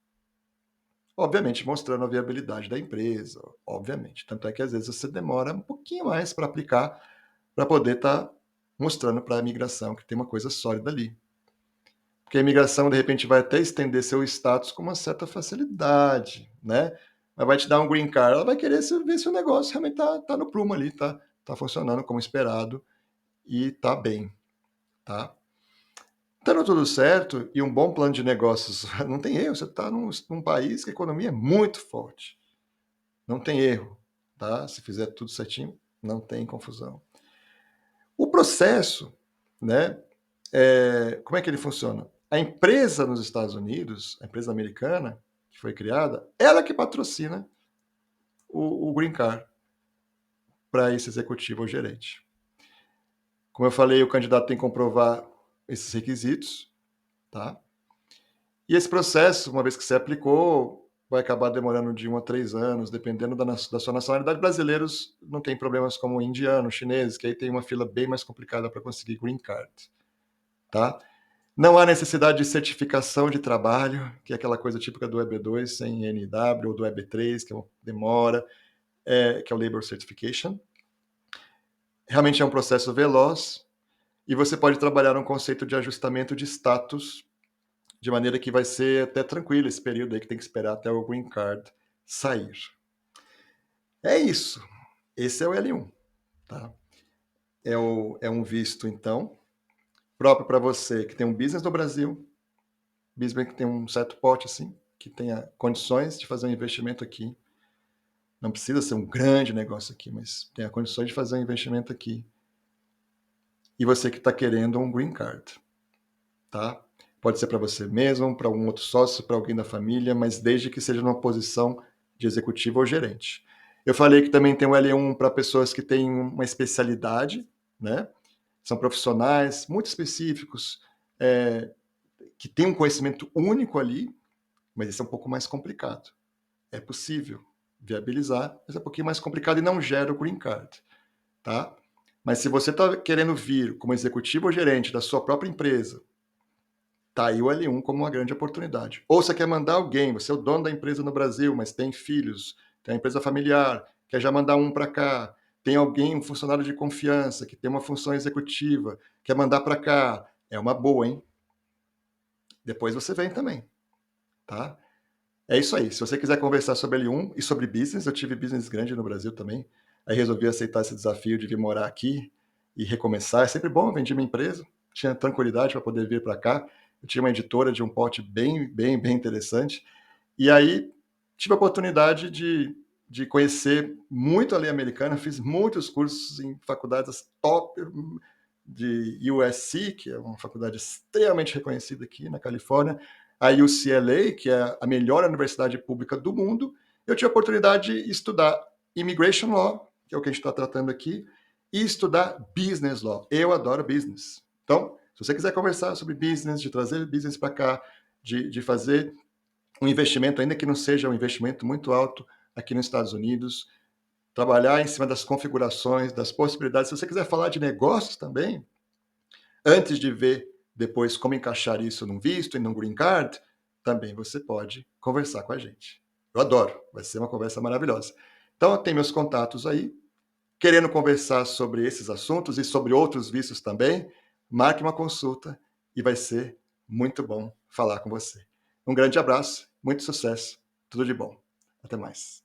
Obviamente mostrando a viabilidade da empresa, obviamente. Tanto é que às vezes você demora um pouquinho mais para aplicar, para poder estar mostrando para a imigração que tem uma coisa sólida ali. Porque a imigração, de repente, vai até estender seu status com uma certa facilidade, né? Mas vai te dar um green card, ela vai querer ver se o negócio realmente tá no prumo ali, tá funcionando como esperado e tá bem, tá? Estando tudo certo e um bom plano de negócios, não tem erro, você está num país que a economia é muito forte. Não tem erro, tá? Se fizer tudo certinho, não tem confusão. O processo, né? Como é que ele funciona? A empresa nos Estados Unidos, a empresa americana que foi criada, ela que patrocina o Green Card para esse executivo ou gerente. Como eu falei, o candidato tem que comprovar esses requisitos, tá? E esse processo, uma vez que você aplicou, vai acabar demorando de 1 a 3 anos, dependendo da sua nacionalidade. Brasileiros não tem problemas como indianos, chineses, que aí tem uma fila bem mais complicada para conseguir Green Card, tá? Não há necessidade de certificação de trabalho, que é aquela coisa típica do EB2 sem NW, ou do EB3, que é uma demora, que é o Labor Certification. Realmente é um processo veloz, e você pode trabalhar um conceito de ajustamento de status, de maneira que vai ser até tranquilo esse período aí que tem que esperar até o Green Card sair. É isso. Esse é o L1. Tá? É um visto, então, próprio para você que tem um business no Brasil, business que tem um certo porte, assim, que tenha condições de fazer um investimento aqui. Não precisa ser um grande negócio aqui, mas tenha condições de fazer um investimento aqui. E você que está querendo um Green Card. Tá? Pode ser para você mesmo, para algum outro sócio, para alguém da família, mas desde que seja numa posição de executivo ou gerente. Eu falei que também tem o L1 para pessoas que têm uma especialidade, né? São profissionais muito específicos, que têm um conhecimento único ali, mas isso é um pouco mais complicado. É possível viabilizar, mas é um pouquinho mais complicado e não gera o Green Card. Tá? Mas se você está querendo vir como executivo ou gerente da sua própria empresa, tá aí o L1 como uma grande oportunidade. Ou você quer mandar alguém, você é o dono da empresa no Brasil, mas tem filhos, tem uma empresa familiar, quer já mandar um para cá, tem alguém, um funcionário de confiança, que tem uma função executiva, quer mandar para cá, é uma boa, hein? Depois você vem também, tá? É isso aí. Se você quiser conversar sobre L1 e sobre business, eu tive business grande no Brasil também. Aí resolvi aceitar esse desafio de vir morar aqui e recomeçar. É sempre bom, eu vendi minha empresa, tinha tranquilidade para poder vir para cá. Eu tinha uma editora de um porte bem interessante. E aí tive a oportunidade de conhecer muito a lei americana, fiz muitos cursos em faculdades top de USC, que é uma faculdade extremamente reconhecida aqui na Califórnia, a UCLA, que é a melhor universidade pública do mundo. Eu tive a oportunidade de estudar Immigration Law, que é o que a gente está tratando aqui, e estudar Business Law. Eu adoro business. Então, se você quiser conversar sobre business, de trazer business para cá, de fazer um investimento, ainda que não seja um investimento muito alto aqui nos Estados Unidos, trabalhar em cima das configurações, das possibilidades. Se você quiser falar de negócios também, antes de ver depois como encaixar isso num visto e num green card, também você pode conversar com a gente. Eu adoro, vai ser uma conversa maravilhosa. Então, tem meus contatos aí. Querendo conversar sobre esses assuntos e sobre outros vistos também, marque uma consulta e vai ser muito bom falar com você. Um grande abraço, muito sucesso, tudo de bom. Até mais.